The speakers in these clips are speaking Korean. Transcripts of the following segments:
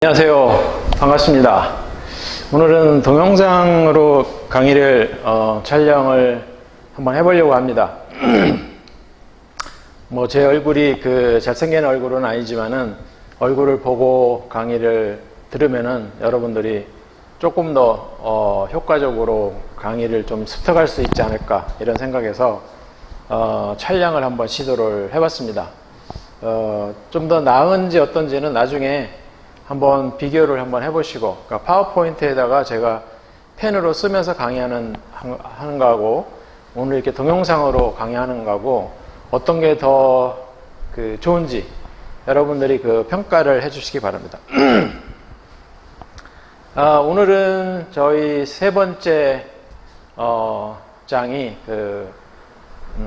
안녕하세요. 반갑습니다. 오늘은 동영상으로 강의를 촬영을 한번 해보려고 합니다. 뭐 제 얼굴이 잘생긴 얼굴은 아니지만은 얼굴을 보고 강의를 들으면은 여러분들이 조금 더 효과적으로 강의를 좀 습득할 수 있지 않을까 이런 생각에서 촬영을 한번 시도를 해봤습니다. 좀 더 나은지 어떤지는 나중에 한번 비교를 한번 해보시고, 그러니까 파워포인트에다가 제가 펜으로 쓰면서 강의하는 거하고 오늘 이렇게 동영상으로 강의하는 거하고 어떤 게 더 좋은지 여러분들이 평가를 해주시기 바랍니다. 오늘은 저희 세 번째 장이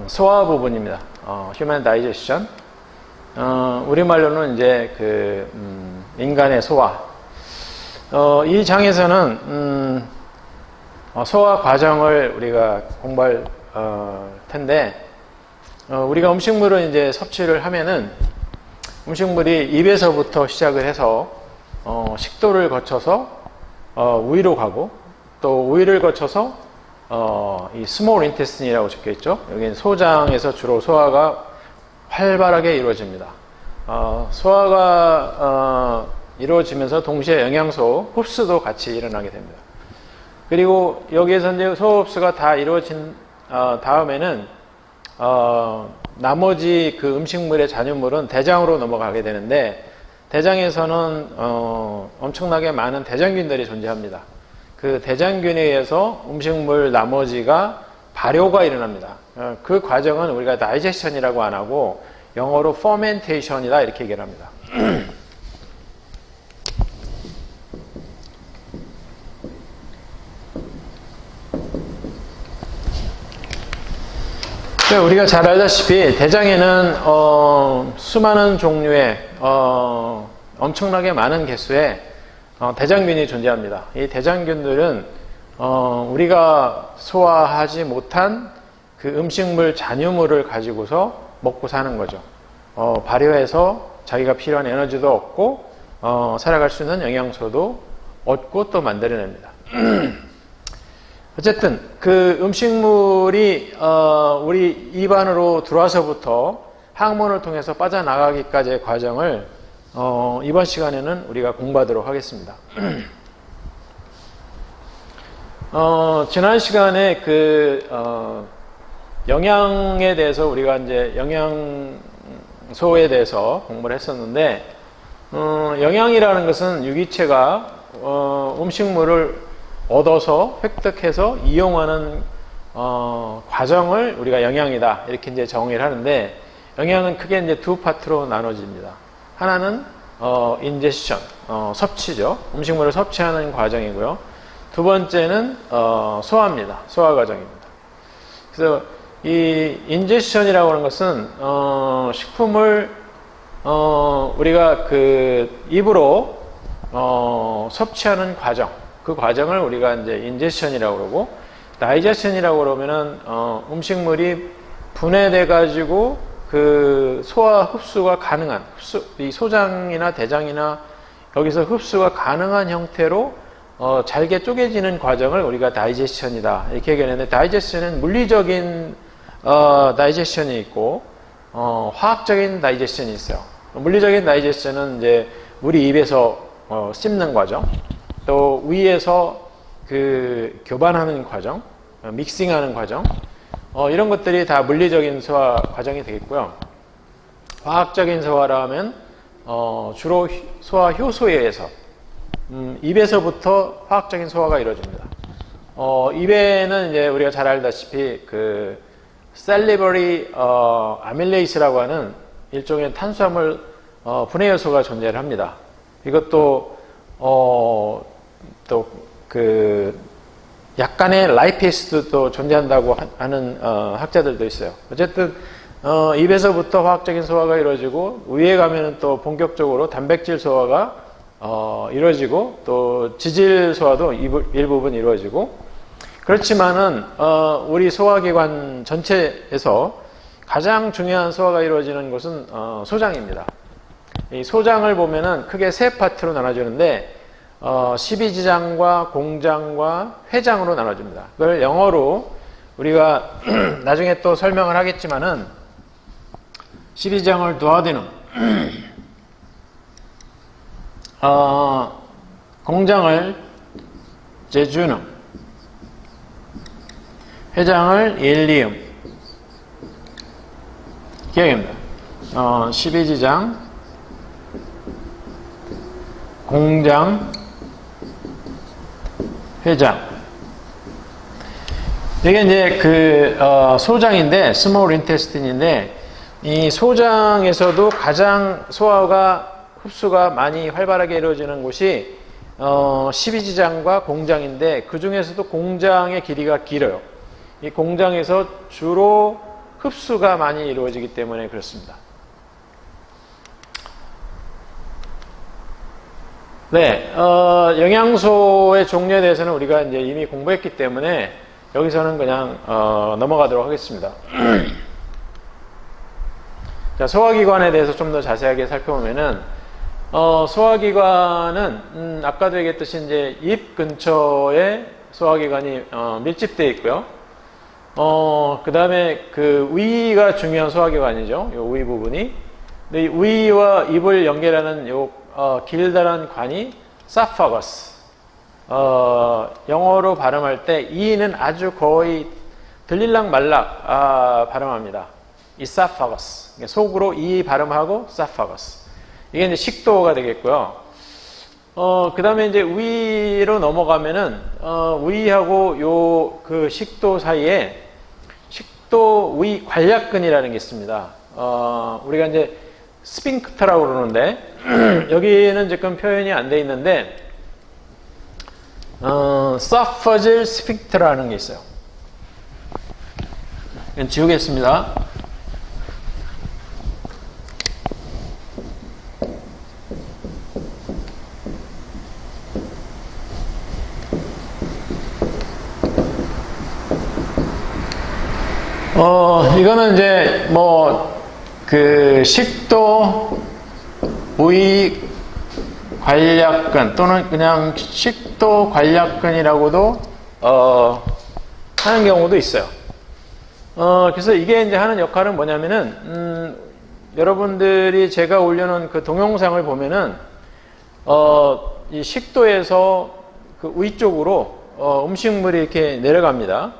소화 부분입니다. Human Digestion. 우리말로는 이제 인간의 소화. 이 장에서는 소화 과정을 우리가 공부할 텐데, 우리가 음식물을 이제 섭취를 하면은 음식물이 입에서부터 시작을 해서 식도를 거쳐서 위로 가고, 또 위를 거쳐서 이 스몰 인테스틴이라고 적혀 있죠. 여기는 소장에서 주로 소화가 활발하게 이루어집니다. 소화가 이루어지면서 동시에 영양소 흡수도 같이 일어나게 됩니다. 그리고 여기에서 이제 소화 흡수가 다 이루어진 다음에는 나머지 음식물의 잔유물은 대장으로 넘어가게 되는데, 대장에서는 엄청나게 많은 대장균들이 존재합니다. 그 대장균에 의해서 음식물 나머지가 발효가 일어납니다. 그 과정은 우리가 다이제션이라고 안 하고 영어로 fermentation이다 이렇게 얘기를 합니다. 우리가 잘 알다시피 대장에는 수많은 종류의 엄청나게 많은 개수의 대장균이 존재합니다. 이 대장균들은 우리가 소화하지 못한 음식물 잔유물을 가지고서 먹고 사는 거죠. 발효해서 자기가 필요한 에너지도 얻고 살아갈 수 있는 영양소도 얻고 또 만들어냅니다. 어쨌든 음식물이 우리 입안으로 들어와서부터 항문을 통해서 빠져나가기까지의 과정을 이번 시간에는 우리가 공부하도록 하겠습니다. 지난 시간에 영양에 대해서 우리가 이제 영양소에 대해서 공부를 했었는데, 영양이라는 것은 유기체가 음식물을 얻어서 획득해서 이용하는 과정을 우리가 영양이다 이렇게 이제 정의를 하는데, 영양은 크게 이제 두 파트로 나눠집니다. 하나는 인제션, 섭취죠. 음식물을 섭취하는 과정이고요. 두 번째는 소화입니다. 소화 과정입니다. 그래서 이 인제션이라고 하는 것은 식품을 우리가 입으로 섭취하는 과정, 그 과정을 우리가 이제 인제션이라고 그러고, 다이제션이라고 그러면은 음식물이 분해돼 가지고 소화 흡수가 가능한 이 소장이나 대장이나 여기서 흡수가 가능한 형태로 잘게 쪼개지는 과정을 우리가 다이제션이다 이렇게 얘기하는데, 다이제션은 물리적인 다이제션이 있고 화학적인 다이제션이 있어요. 물리적인 다이제션은 이제 우리 입에서 씹는 과정, 또 위에서 교반하는 과정, 믹싱하는 과정, 이런 것들이 다 물리적인 소화 과정이 되겠고요. 화학적인 소화라 하면 주로 소화 효소에 의해서 입에서부터 화학적인 소화가 이루어집니다. 입에는 이제 우리가 잘 알다시피 salivary amylase라고 하는 일종의 탄수화물 분해 요소가 존재를 합니다. 이것도 약간의 라이페이스도 존재한다고 하는 학자들도 있어요. 어쨌든 입에서부터 화학적인 소화가 이루어지고, 위에 가면은 또 본격적으로 단백질 소화가 이루어지고, 또 지질 소화도 일부분 이루어지고, 그렇지만은 우리 소화기관 전체에서 가장 중요한 소화가 이루어지는 곳은 소장입니다. 이 소장을 보면은 크게 세 파트로 나눠주는데 12지장과 공장과 회장으로 나눠줍니다. 그걸 영어로 우리가 나중에 또 설명을 하겠지만은 12지장을 두어드는 공장을 제주능, 회장을 일리움, 기억입니다. 12지장, 공장, 회장. 이게 이제 그 소장인데, 스몰 인테스틴인데, 이 소장에서도 가장 소화가 흡수가 많이 활발하게 이루어지는 곳이 12지장과 공장인데, 그 중에서도 공장의 길이가 길어요. 이 공장에서 주로 흡수가 많이 이루어지기 때문에 그렇습니다. 네, 영양소의 종류에 대해서는 우리가 이제 이미 공부했기 때문에 여기서는 그냥 넘어가도록 하겠습니다. 자, 소화기관에 대해서 좀 더 자세하게 살펴보면은 소화기관은 아까도 얘기했듯이 이제 입 근처에 소화기관이 밀집되어 있고요. 그 다음에 그 위가 중요한 소화기관이죠. 요 위 부분이. 근데 이 위와 입을 연결하는 요 길다란 관이 사파거스. 영어로 발음할 때 이는 아주 거의 들릴락 말락 발음합니다. 이사파거스. 속으로 이 발음하고 사파거스. 이게 이제 식도가 되겠고요. 그 다음에 이제 위로 넘어가면은 위하고 요 그 식도 사이에 식도 위 관략근이라는 게 있습니다. 우리가 이제 스핑크터라고 그러는데 여기는 지금 표현이 안 돼 있는데 서퍼질 스핑크터라는 게 있어요. 이건 지우겠습니다. 이거는 이제 그 식도 위 관략근 또는 그냥 식도 관략근이라고도 하는 경우도 있어요. 그래서 이게 이제 하는 역할은 뭐냐면은 여러분들이 제가 올려놓은 그 동영상을 보면은 이 식도에서 그 위쪽으로 음식물이 이렇게 내려갑니다.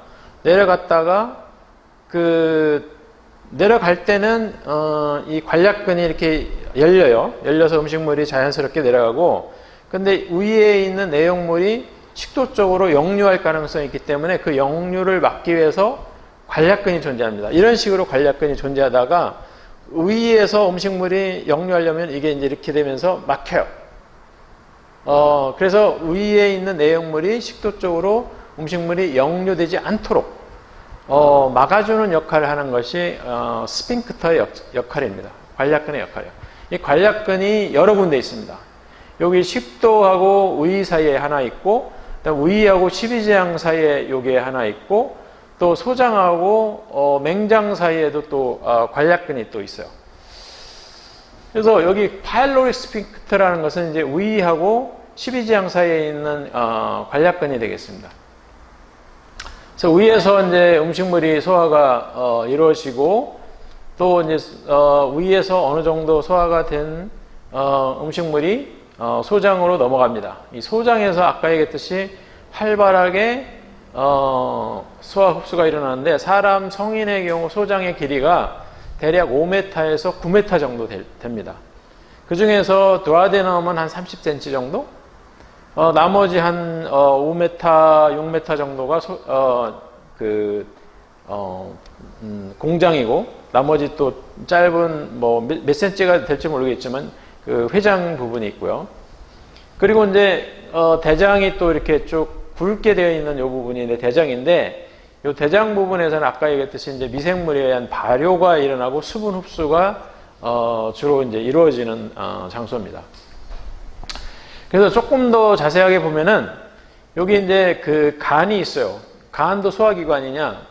내려갔다가 내려갈 때는 이 관략근이 이렇게 열려요. 열려서 음식물이 자연스럽게 내려가고, 근데 위에 있는 내용물이 식도 쪽으로 역류할 가능성이 있기 때문에 그 역류를 막기 위해서 관략근이 존재합니다. 이런 식으로 관략근이 존재하다가 위에서 음식물이 역류하려면 이게 이제 이렇게 되면서 막혀요. 그래서 위에 있는 내용물이 식도 쪽으로 음식물이 역류되지 않도록 막아주는 역할을 하는 것이 스핑크터의 역할입니다. 관략근의 역할이에요. 이 관략근이 여러 군데 있습니다. 여기 식도하고 위 사이에 하나 있고, 그다음 위하고 12지장 사이에 여기에 하나 있고, 또 소장하고 맹장 사이에도 또 관략근이 또 있어요. 그래서 여기 파일로릭 스핑크터라는 것은 이제 위하고 12지장 사이에 있는 관략근이 되겠습니다. 그래서 위에서 이제 음식물이 소화가 이루어지고, 또 이제 위에서 어느 정도 소화가 된 음식물이 소장으로 넘어갑니다. 이 소장에서 아까 얘기했듯이 활발하게 소화 흡수가 일어나는데, 사람 성인의 경우 소장의 길이가 대략 5m에서 9m 정도 됩니다. 그 중에서 두아데넘은 한 30cm 정도? 나머지 한 5m, 6m 정도가 공장이고, 나머지 또 짧은 몇 cm가 될지 모르겠지만 그 회장 부분이 있고요. 그리고 이제 대장이 또 이렇게 쭉 굵게 되어 있는 이 부분이 대장인데, 이 대장 부분에서는 아까 얘기했듯이 이제 미생물에 의한 발효가 일어나고 수분 흡수가 주로 이제 이루어지는 장소입니다. 그래서 조금 더 자세하게 보면은 여기 이제 그 간이 있어요. 간도 소화기관이냐?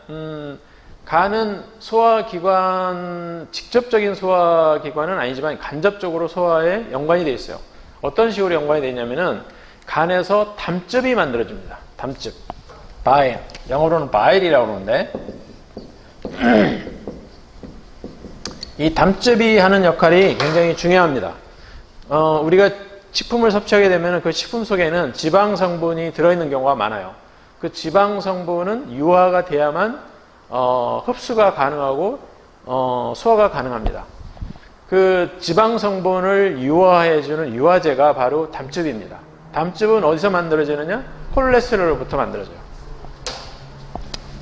간은 소화기관, 직접적인 소화기관은 아니지만 간접적으로 소화에 연관이 되어 있어요. 어떤 식으로 연관이 되어 있냐면은 간에서 담즙이 만들어집니다. 담즙. 바일. 영어로는 바일이라고 그러는데 이 담즙이 하는 역할이 굉장히 중요합니다. 우리가 식품을 섭취하게 되면 그 식품 속에는 지방 성분이 들어있는 경우가 많아요. 그 지방 성분은 유화가 돼야만 흡수가 가능하고 소화가 가능합니다. 그 지방 성분을 유화해주는 유화제가 바로 담즙입니다. 담즙은 어디서 만들어지느냐? 콜레스테롤로부터 만들어져요.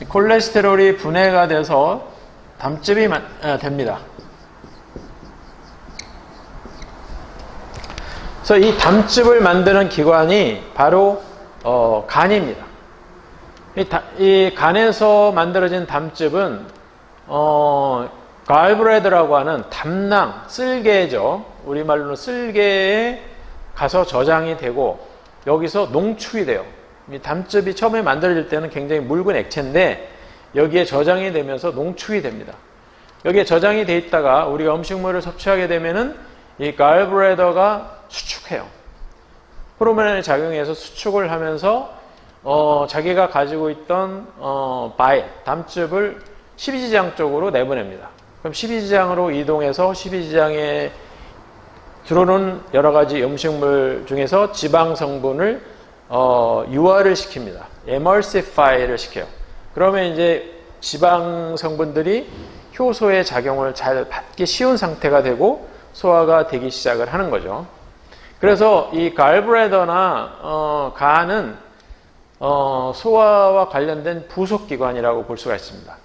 콜레스테롤이 분해가 돼서 담즙이 됩니다. 그래서 이 담즙을 만드는 기관이 바로 간입니다. 이 간에서 만들어진 담즙은 갈브레드라고 하는 담낭, 쓸개죠. 우리말로는 쓸개에 가서 저장이 되고 여기서 농축이 돼요. 이 담즙이 처음에 만들어질 때는 굉장히 묽은 액체인데 여기에 저장이 되면서 농축이 됩니다. 여기에 저장이 돼 있다가 우리가 음식물을 섭취하게 되면은 이 갈브레더가 수축해요. 호르몬의 작용에서 수축을 하면서 자기가 가지고 있던 바일, 담즙을 십이지장 쪽으로 내보냅니다. 그럼 십이지장으로 이동해서 십이지장에 들어오는 여러 가지 음식물 중에서 지방 성분을 유화를 시킵니다. emulsify를 시켜요. 그러면 이제 지방 성분들이 효소의 작용을 잘 받기 쉬운 상태가 되고 소화가 되기 시작을 하는 거죠. 그래서 이 갈브레더나 간은 소화와 관련된 부속기관이라고 볼 수가 있습니다.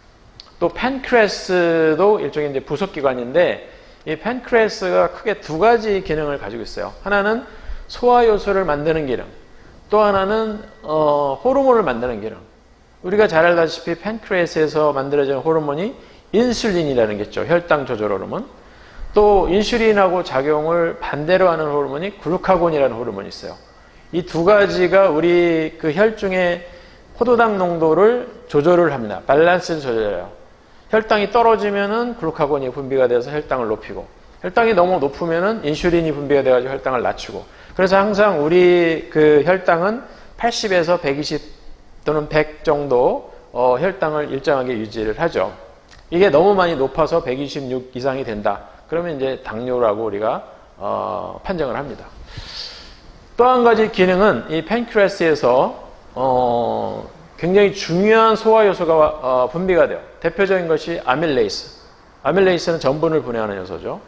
또 팬크레스도 일종의 이제 부속기관인데 이 팬크레스가 크게 두 가지 기능을 가지고 있어요. 하나는 소화 요소를 만드는 기능, 또 하나는 호르몬을 만드는 기능. 우리가 잘 알다시피 팬크레스에서 만들어지는 호르몬이 인슐린이라는 게 있죠. 혈당 조절 호르몬. 또 인슐린하고 작용을 반대로 하는 호르몬이 글루카곤이라는 호르몬이 있어요. 이 두 가지가 우리 그 혈중의 포도당 농도를 조절을 합니다. 밸런스를 조절해요. 혈당이 떨어지면은 글루카곤이 분비가 돼서 혈당을 높이고, 혈당이 너무 높으면은 인슐린이 분비가 돼가지고 혈당을 낮추고. 그래서 항상 우리 그 혈당은 80에서 120 또는 100 정도 혈당을 일정하게 유지를 하죠. 이게 너무 많이 높아서 126 이상이 된다. 그러면 이제 당뇨라고 우리가 판정을 합니다. 또 한 가지 기능은 이 팬크레스에서 굉장히 중요한 소화 요소가 분비가 돼요. 대표적인 것이 아밀레이스. 아밀레이스는 전분을 분해하는 요소죠.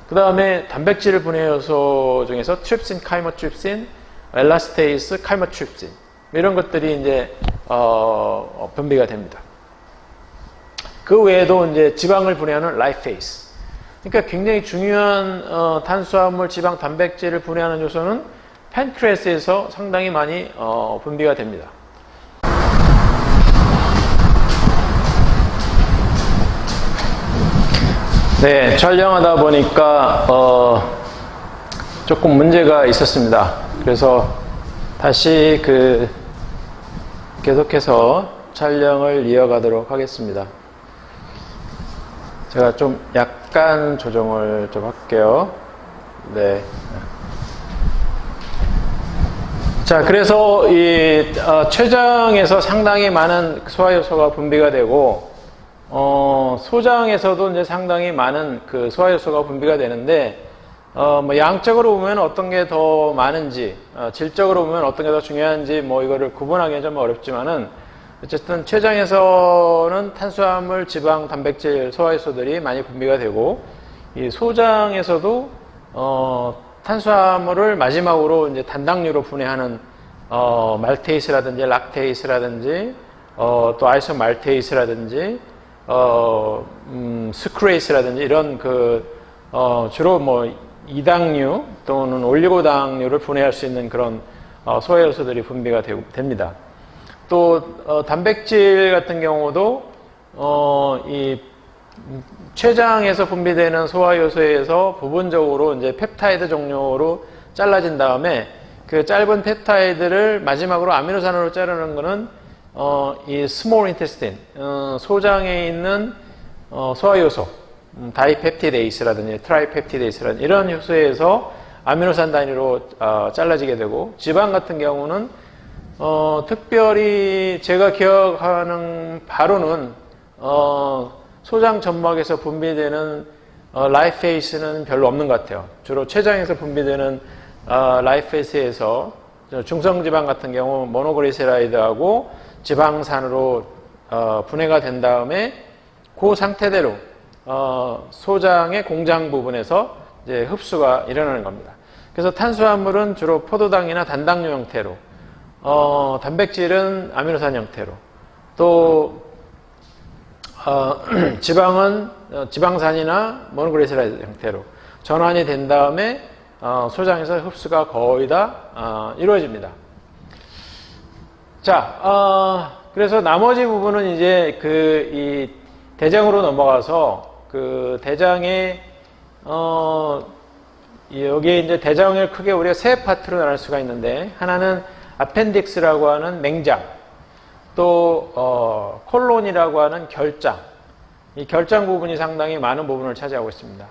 그 다음에 단백질을 분해하는 요소 중에서 트립신, 카이모트립신, 엘라스테이스, 카이모트립신 이런 것들이 이제 분비가 됩니다. 그 외에도 이제 지방을 분해하는 라이페이스. 그러니까 굉장히 중요한 탄수화물, 지방, 단백질을 분해하는 요소는 팬크레스에서 상당히 많이 분비가 됩니다. 네, 촬영하다 보니까 조금 문제가 있었습니다. 그래서 다시 계속해서 촬영을 이어가도록 하겠습니다. 제가 좀 약간 조정을 좀 할게요. 네. 자, 그래서 이 췌장에서 상당히 많은 소화효소가 분비가 되고 소장에서도 이제 상당히 많은 그 소화효소가 분비가 되는데 뭐 양적으로 보면 어떤 게 더 많은지 질적으로 보면 어떤 게 더 중요한지 뭐 이거를 구분하기는 좀 어렵지만은 어쨌든 췌장에서는 탄수화물, 지방, 단백질, 소화효소들이 많이 분비가 되고 이 소장에서도 탄수화물을 마지막으로 이제 단당류로 분해하는 말테이스라든지 락테이스라든지 또 아이소말테이스라든지 스크레이스라든지 이런 주로 뭐 이당류 또는 올리고당류를 분해할 수 있는 그런 소화효소들이 분비가 됩니다. 또 단백질 같은 경우도 이 췌장에서 분비되는 소화효소에서 부분적으로 이제 펩타이드 종류로 잘라진 다음에 그 짧은 펩타이드를 마지막으로 아미노산으로 자르는 거는 이 small intestine, 소장에 있는 소화효소, 다이펩티데이스라든지 트라이펩티데이스라든지 이런 효소에서 아미노산 단위로 잘라지게 되고, 지방 같은 경우는 특별히 제가 기억하는 바로는 소장 점막에서 분비되는 라이페이스는 별로 없는 것 같아요. 주로 췌장에서 분비되는 라이페이스에서 중성지방 같은 경우 모노그리세라이드하고 지방산으로 분해가 된 다음에 그 상태대로 소장의 공장 부분에서 이제 흡수가 일어나는 겁니다. 그래서 탄수화물은 주로 포도당이나 단당류 형태로, 단백질은 아미노산 형태로, 또 지방은 지방산이나 모노그리세라이드 형태로 전환이 된 다음에 소장에서 흡수가 거의 다 이루어집니다. 자, 그래서 나머지 부분은 이제 이 대장으로 넘어가서 그 대장에 여기에 이제 대장을 크게 우리가 세 파트로 나눌 수가 있는데, 하나는 아펜딕스라고 하는 맹장, 또 콜론이라고 하는 결장, 이 결장 부분이 상당히 많은 부분을 차지하고 있습니다.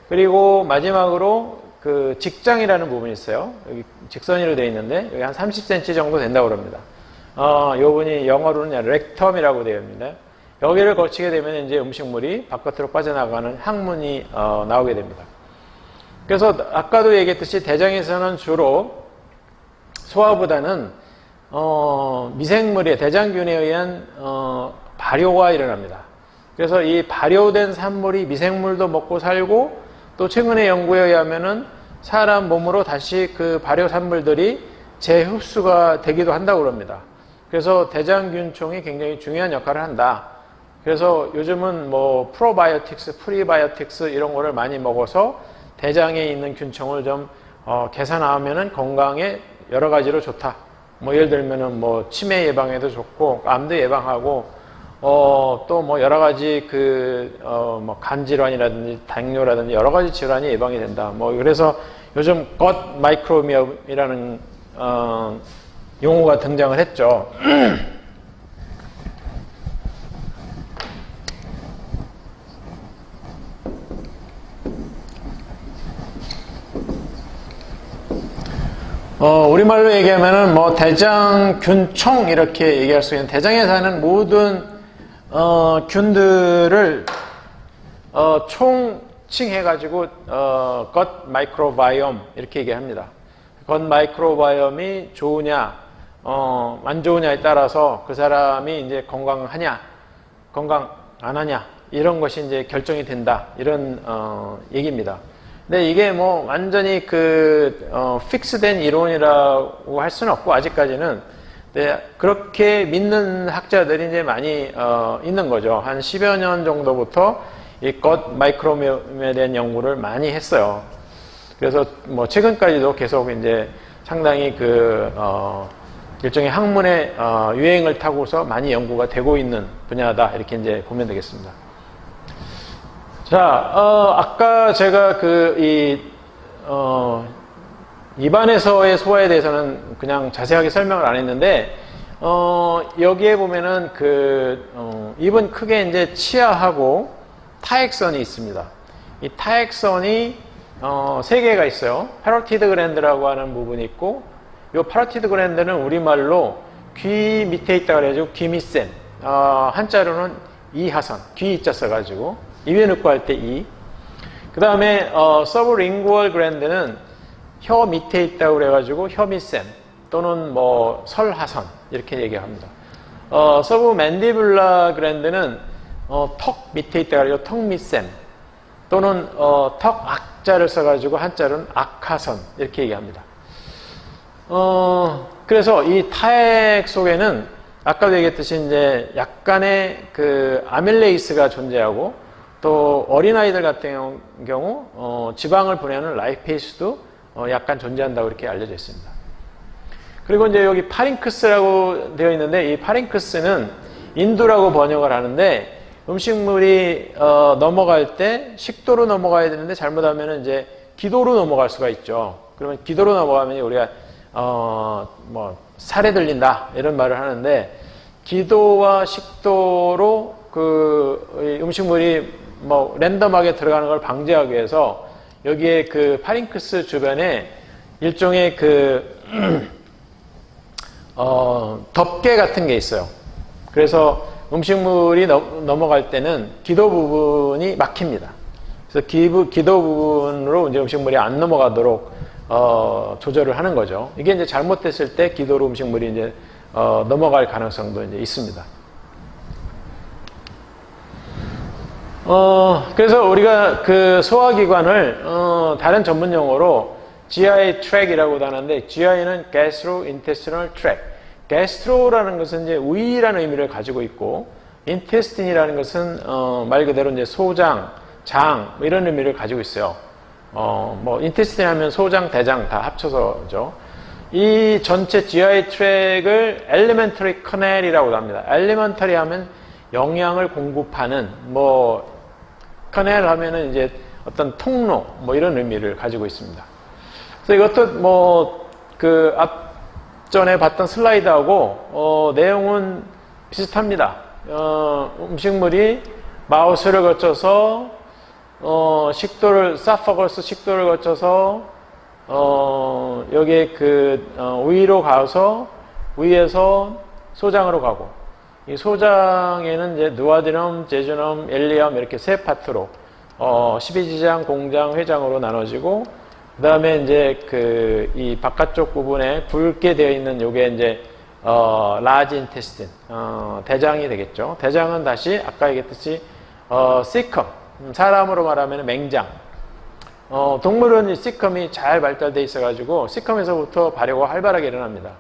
그리고 마지막으로 그 직장이라는 부분이 있어요. 여기 직선으로 되어 있는데 여기 한 30cm 정도 된다고 합니다. 이 부분이 영어로는 렉텀이라고 되어 있습니다. 여기를 거치게 되면 이제 음식물이 바깥으로 빠져나가는 항문이 나오게 됩니다. 그래서 아까도 얘기했듯이 대장에서는 주로 소화보다는 미생물의 대장균에 의한 발효가 일어납니다. 그래서 이 발효된 산물이 미생물도 먹고 살고, 또 최근의 연구에 의하면은 사람 몸으로 다시 그 발효 산물들이 재흡수가 되기도 한다고 합니다. 그래서 대장균총이 굉장히 중요한 역할을 한다. 그래서 요즘은 뭐 프로바이오틱스, 프리바이오틱스 이런 거를 많이 먹어서 대장에 있는 균총을 좀 개선하면은 건강에 여러 가지로 좋다. 뭐 예를 들면은 뭐 치매 예방에도 좋고, 암도 예방하고, 또 뭐 여러 가지 뭐 간 질환이라든지 당뇨라든지 여러 가지 질환이 예방이 된다. 뭐 그래서 요즘 겉 마이크로비옴이라는 용어가 등장을 했죠. 우리말로 얘기하면은 뭐 대장균총 이렇게 얘기할 수 있는, 대장에 사는 모든 균들을 총칭해가지고 겉 마이크로바이옴 이렇게 얘기합니다. 겉 마이크로바이옴이 좋으냐, 안 좋으냐에 따라서 그 사람이 이제 건강하냐, 건강 안 하냐, 이런 것이 이제 결정이 된다, 이런 얘기입니다. 근데 이게 뭐 완전히 픽스된 이론이라고 할 수는 없고, 아직까지는. 네, 그렇게 믿는 학자들이 이제 많이 있는 거죠. 한 10여 년 정도부터 이 겉 마이크로비옴에 대한 연구를 많이 했어요. 그래서 뭐 최근까지도 계속 이제 상당히 일종의 학문의 유행을 타고서 많이 연구가 되고 있는 분야다, 이렇게 이제 보면 되겠습니다. 자, 아까 제가 입안에서의 소화에 대해서는 그냥 자세하게 설명을 안 했는데, 여기에 보면은 입은 크게 이제 치아하고 타액선이 있습니다. 이 타액선이 세 개가 있어요. 파로티드 그랜드라고 하는 부분이 있고, 이 파로티드 그랜드는 우리말로 귀 밑에 있다 그래가지고 귀밑샘, 한자로는 이하선, 귀 이자 써가지고 입에 넣고 할 때 이. 그 다음에 서브링구얼 그랜드는 혀 밑에 있다고 그래가지고 혀밑샘 또는 뭐 설하선 이렇게 얘기합니다. 서브 맨디블라 그랜드는 턱 밑에 있다고 그래가지고 턱밑샘 또는 턱 악자를 써가지고 한자로는 악하선 이렇게 얘기합니다. 그래서 이 타액 속에는 아까도 얘기했듯이 이제 약간의 아밀레이스가 존재하고, 또 어린아이들 같은 경우 지방을 분해하는 라이페이스도 약간 존재한다고 이렇게 알려져 있습니다. 그리고 이제 여기 파링크스라고 되어 있는데, 이 파링크스는 인두라고 번역을 하는데, 음식물이 넘어갈 때 식도로 넘어가야 되는데 잘못하면 이제 기도로 넘어갈 수가 있죠. 그러면 기도로 넘어가면 우리가 뭐 살에 들린다 이런 말을 하는데, 기도와 식도로 그 음식물이 뭐 랜덤하게 들어가는 걸 방지하기 위해서 여기에 그 파링크스 주변에 일종의 그 덮개 같은 게 있어요. 그래서 음식물이 넘어갈 때는 기도 부분이 막힙니다. 그래서 기도 부분으로 이제 음식물이 안 넘어가도록 조절을 하는 거죠. 이게 이제 잘못됐을 때 기도로 음식물이 이제 넘어갈 가능성도 이제 있습니다. 그래서 우리가 그 소화기관을 다른 전문 용어로 GI 트랙이라고도 하는데, GI는 gastrointestinal tract. gastro라는 것은 이제 위라는 의미를 가지고 있고, intestine이라는 것은 말 그대로 이제 소장, 장 뭐 이런 의미를 가지고 있어요. 뭐 intestine 하면 소장, 대장 다 합쳐서죠. 이 전체 GI 트랙을 elementary canal이라고도 합니다. elementary 하면 영양을 공급하는, 뭐 canal 하면은 이제 어떤 통로 뭐 이런 의미를 가지고 있습니다. 그래서 이것도 뭐 그 앞전에 봤던 슬라이드하고 내용은 비슷합니다. 음식물이 마우스를 거쳐서 식도를 사파거스 식도를 거쳐서 여기에 그 위로 가서 위에서 소장으로 가고, 이 소장에는 이제 누아디넘, 제주넘, 엘리엄 이렇게 세 파트로 12지장, 공장, 회장으로 나눠지고, 그 다음에 이제 그 이 바깥쪽 부분에 굵게 되어 있는 요게 이제 라지 인테스틴, 대장이 되겠죠. 대장은 다시 아까 얘기했듯이 시컴, 사람으로 말하면 맹장. 동물은 이 시컴이 잘 발달되어 있어가지고 시컴에서부터 발효가 활발하게 일어납니다.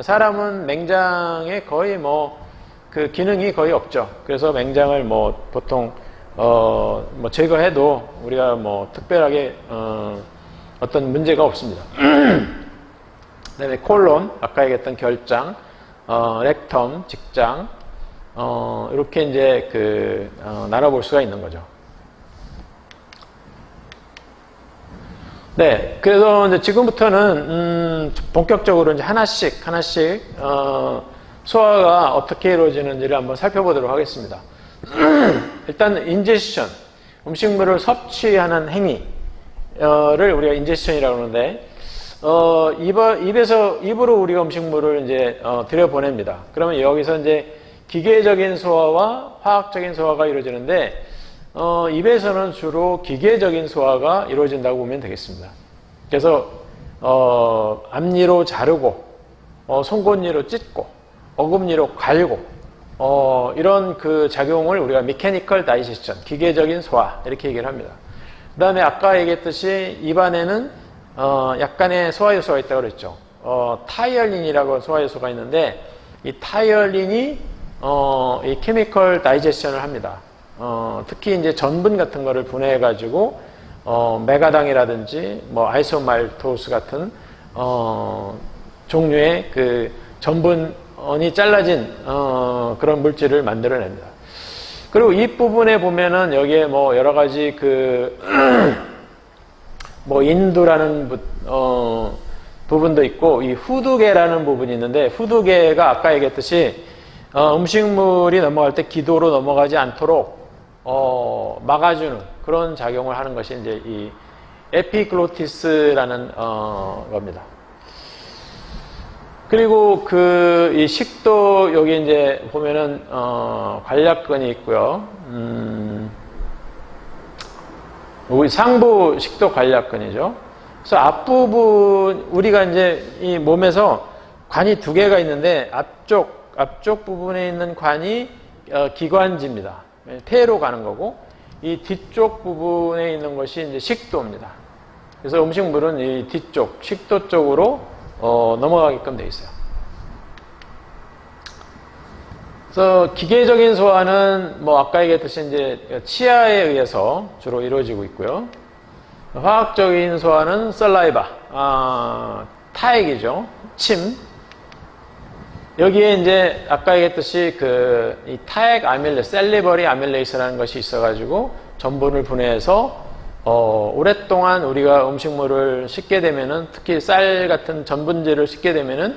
사람은 맹장에 거의 뭐 그 기능이 거의 없죠. 그래서 맹장을 뭐 보통 뭐 제거해도 우리가 뭐 특별하게 어떤 문제가 없습니다. 그다음에 콜론, 아까 얘기했던 결장, 렉텀, 직장, 이렇게 이제 그 나눠볼 수가 있는 거죠. 네, 그래서 이제 지금부터는 본격적으로 이제 하나씩 소화가 어떻게 이루어지는지를 한번 살펴보도록 하겠습니다. 일단 인제스션, 음식물을 섭취하는 행위를 우리가 인제스션이라고 하는데, 입으로 우리가 음식물을 이제 들여보냅니다. 그러면 여기서 이제 기계적인 소화와 화학적인 소화가 이루어지는데, 입에서는 주로 기계적인 소화가 이루어진다고 보면 되겠습니다. 그래서 앞니로 자르고, 송곳니로 찢고, 어금니로 갈고, 이런 그 작용을 우리가 메케니컬 다이제션, 기계적인 소화 이렇게 얘기를 합니다. 그 다음에 아까 얘기했듯이 입안에는 약간의 소화 요소가 있다고 그랬죠. 타이얼린이라고 소화 요소가 있는데, 이 타이얼린이 이 케미컬 다이제션을 합니다. 특히 이제 전분 같은 거를 분해해 가지고 메가당이라든지 뭐 아이소말토스 같은 종류의 그 전분이 잘라진 그런 물질을 만들어냅니다. 그리고 이 부분에 보면은 여기에 뭐 여러 가지 그 뭐 인두라는 부분도 있고, 이 후두개라는 부분이 있는데, 후두개가 아까 얘기했듯이 음식물이 넘어갈 때 기도로 넘어가지 않도록 막아주는 그런 작용을 하는 것이 이제 이 에피글로티스라는 겁니다. 그리고 그 이 식도, 여기 이제 보면은 관략근이 있고요. 우리 상부 식도 관략근이죠. 그래서 앞부분, 우리가 이제 이 몸에서 관이 두 개가 있는데, 앞쪽 부분에 있는 관이 기관지입니다. 폐로 가는 거고, 이 뒤쪽 부분에 있는 것이 이제 식도입니다. 그래서 음식물은 이 뒤쪽 식도 쪽으로 넘어가게끔 되어 있어요. 그래서 기계적인 소화는 뭐 아까 얘기했듯이 이제 치아에 의해서 주로 이루어지고 있고요. 화학적인 소화는 셀라이바, 타액이죠. 침. 여기에 이제 아까 얘기했듯이 이 타액 아밀레이스, 셀리버리 아밀레이스라는 것이 있어가지고 전분을 분해해서 오랫동안 우리가 음식물을 씹게 되면은, 특히 쌀 같은 전분질을 씹게 되면은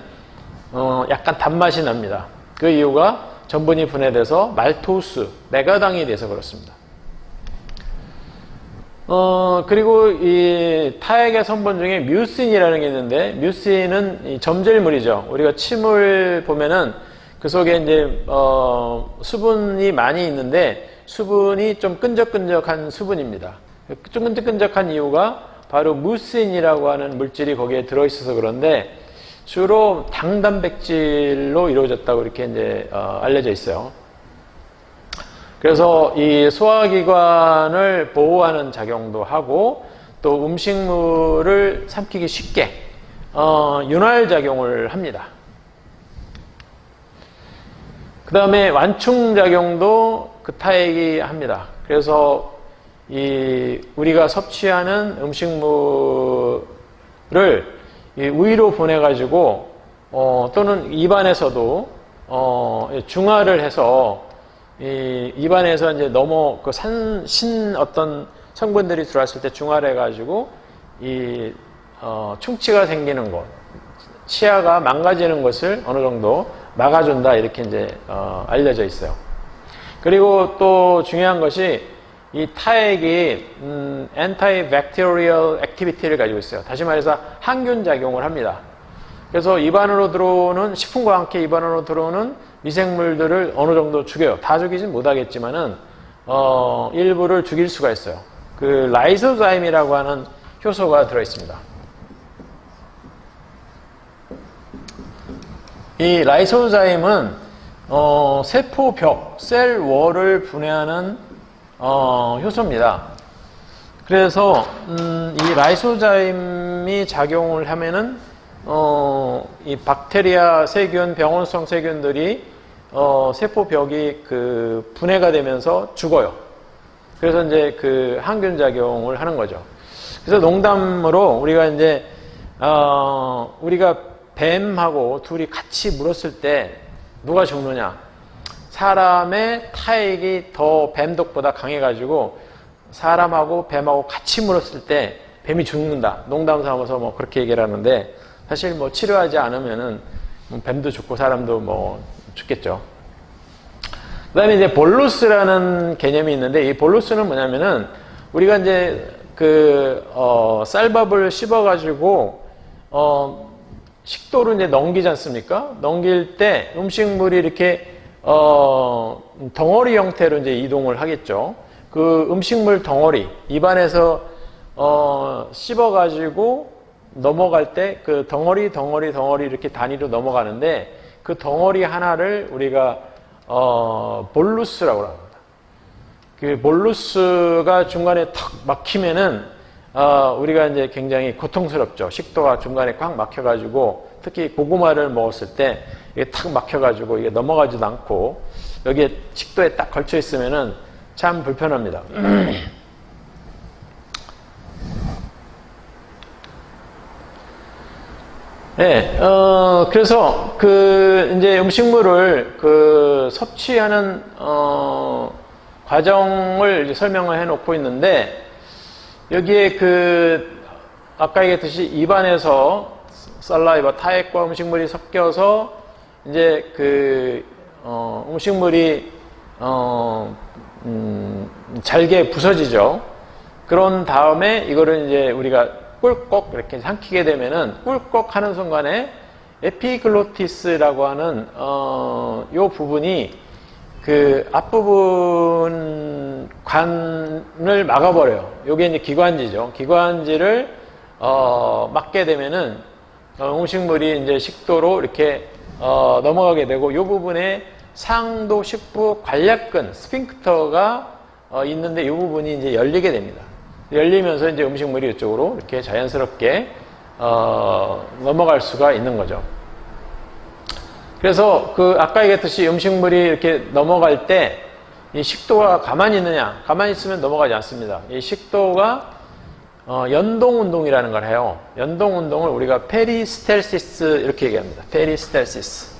약간 단맛이 납니다. 그 이유가 전분이 분해돼서 말토스, 메가당이 돼서 그렇습니다. 그리고 이 타액의 성분 중에 뮤신이라는 게 있는데, 뮤신은 이 점질물이죠. 우리가 침을 보면은 그 속에 이제, 수분이 많이 있는데, 수분이 좀 끈적끈적한 수분입니다. 좀 끈적끈적한 이유가 바로 뮤신이라고 하는 물질이 거기에 들어있어서 그런데, 주로 당단백질로 이루어졌다고 이렇게 이제, 알려져 있어요. 그래서 이 소화기관을 보호하는 작용도 하고 또 음식물을 삼키기 쉽게 윤활작용을 합니다. 그 다음에 완충작용도 그 타액이 합니다. 그래서 이 우리가 섭취하는 음식물을 이 위로 보내가지고 또는 입안에서도 중화를 해서 이 입안에서 이제 너무 그 어떤 성분들이 들어왔을 때 중화를 해가지고 이 충치가 생기는 것, 치아가 망가지는 것을 어느 정도 막아준다 이렇게 이제 알려져 있어요. 그리고 또 중요한 것이 이 타액이 antibacterial activity를 가지고 있어요. 다시 말해서 항균 작용을 합니다. 그래서 입안으로 들어오는 식품과 함께 입안으로 들어오는 미생물들을 어느 정도 죽여요. 다 죽이진 못하겠지만은 일부를 죽일 수가 있어요. 그 라이소자임이라고 하는 효소가 들어 있습니다. 이 라이소자임은 세포벽, 셀월을 분해하는 효소입니다. 그래서 이 라이소자임이 작용을 하면은 이 박테리아 세균, 병원성 세균들이 세포벽이 그 분해가 되면서 죽어요. 그래서 이제 그 항균 작용을 하는 거죠. 그래서 농담으로 우리가 이제 우리가 뱀하고 둘이 같이 물었을 때 누가 죽느냐? 사람의 타액이 더 뱀독보다 강해가지고 사람하고 뱀하고 같이 물었을 때 뱀이 죽는다. 농담 삼아서 뭐 그렇게 얘기를 하는데 사실 뭐 치료하지 않으면은 뱀도 죽고 사람도 뭐 죽겠죠. 그 다음에 이제 볼루스라는 개념이 있는데 이 볼루스는 뭐냐면은 우리가 이제 쌀밥을 씹어가지고 식도로 이제 넘기지 않습니까? 넘길 때 음식물이 이렇게 덩어리 형태로 이제 이동을 하겠죠. 그 음식물 덩어리 입안에서 씹어가지고 넘어갈 때 그 덩어리 이렇게 단위로 넘어가는데 그 덩어리 하나를 우리가 볼루스라고 합니다. 그 볼루스가 중간에 턱 막히면은 우리가 이제 굉장히 고통스럽죠. 식도가 중간에 꽉 막혀가지고 특히 고구마를 먹었을 때 이게 탁 막혀가지고 이게 넘어가지도 않고 여기에 식도에 딱 걸쳐 있으면은 참 불편합니다. 네, 그래서 이제 음식물을 섭취하는 과정을 이제 설명을 해놓고 있는데 여기에 아까 얘기했듯이 입안에서 살라이바 타액과 음식물이 섞여서 이제 음식물이 잘게 부서지죠. 그런 다음에 이거를 이제 우리가 꿀꺽 이렇게 삼키게 되면은 꿀꺽 하는 순간에 에피글로티스라고 하는 요 부분이 그 앞부분 관을 막아버려요. 요게 이제 기관지죠. 기관지를 막게 되면은 음식물이 이제 식도로 이렇게 넘어가게 되고 요 부분에 상도 식부 관략근 스핑크터가 있는데 요 부분이 이제 열리게 됩니다. 열리면서 이제 음식물이 이쪽으로 이렇게 자연스럽게 넘어갈 수가 있는 거죠. 그래서 아까 얘기했듯이 음식물이 이렇게 넘어갈 때 이 식도가 가만히 있느냐? 가만히 있으면 넘어가지 않습니다. 이 식도가 연동 운동이라는 걸 해요. 연동 운동을 우리가 페리스텔시스 이렇게 얘기합니다. 페리스텔시스.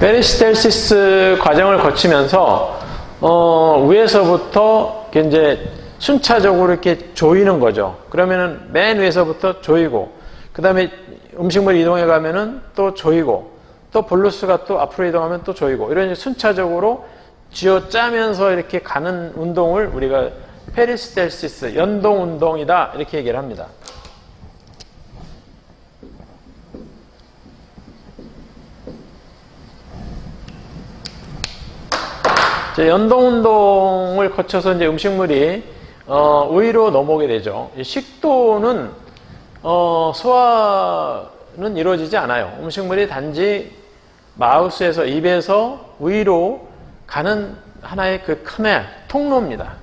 페리스텔시스 과정을 거치면서 위에서부터 이제 순차적으로 이렇게 조이는 거죠. 그러면은 맨 위에서부터 조이고, 그 다음에 음식물이 이동해 가면은 또 조이고, 또 볼루스가 또 앞으로 이동하면 또 조이고, 이런 순차적으로 쥐어 짜면서 이렇게 가는 운동을 우리가 페리스텔시스, 연동 운동이다, 이렇게 얘기를 합니다. 연동 운동을 거쳐서 이제 음식물이 위로 넘어오게 되죠. 식도는 소화는 이루어지지 않아요. 음식물이 단지 마우스에서, 입에서 위로 가는 하나의 그 카멜, 통로입니다.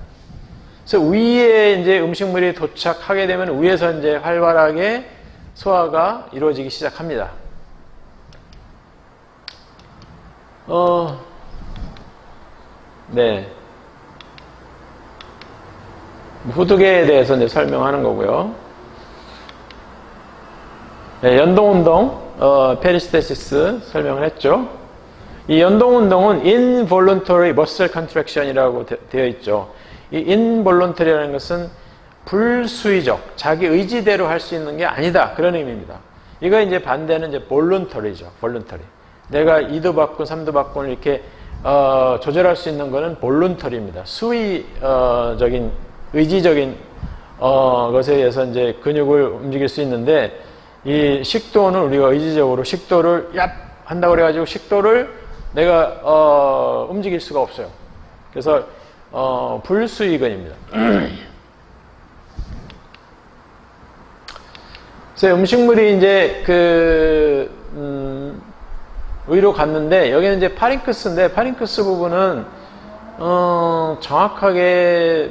그래서 위에 이제 음식물이 도착하게 되면 위에서 이제 활발하게 소화가 이루어지기 시작합니다. 네. 후두개에 대해서 이제 설명하는 거고요. 네, 연동운동, 페리스테시스 설명을 했죠. 이 연동운동은 involuntary muscle contraction이라고 되어 있죠. 이 involuntary라는 것은 불수의적, 자기 의지대로 할 수 있는 게 아니다. 그런 의미입니다. 이거 이제 반대는 이제 voluntary죠. voluntary. 내가 2도 바꾼, 3도 바꾼 이렇게 조절할 수 있는 것은 볼룬터리입니다. 수의적인, 의지적인 것에 의해서 이제 근육을 움직일 수 있는데, 이 식도는 우리가 의지적으로 식도를 얍 한다고 그래가지고 식도를 내가 움직일 수가 없어요. 그래서 불수의근입니다. 그래서 음식물이 이제 위로 갔는데, 여기는 이제 파링크스인데, 파링크스 부분은 정확하게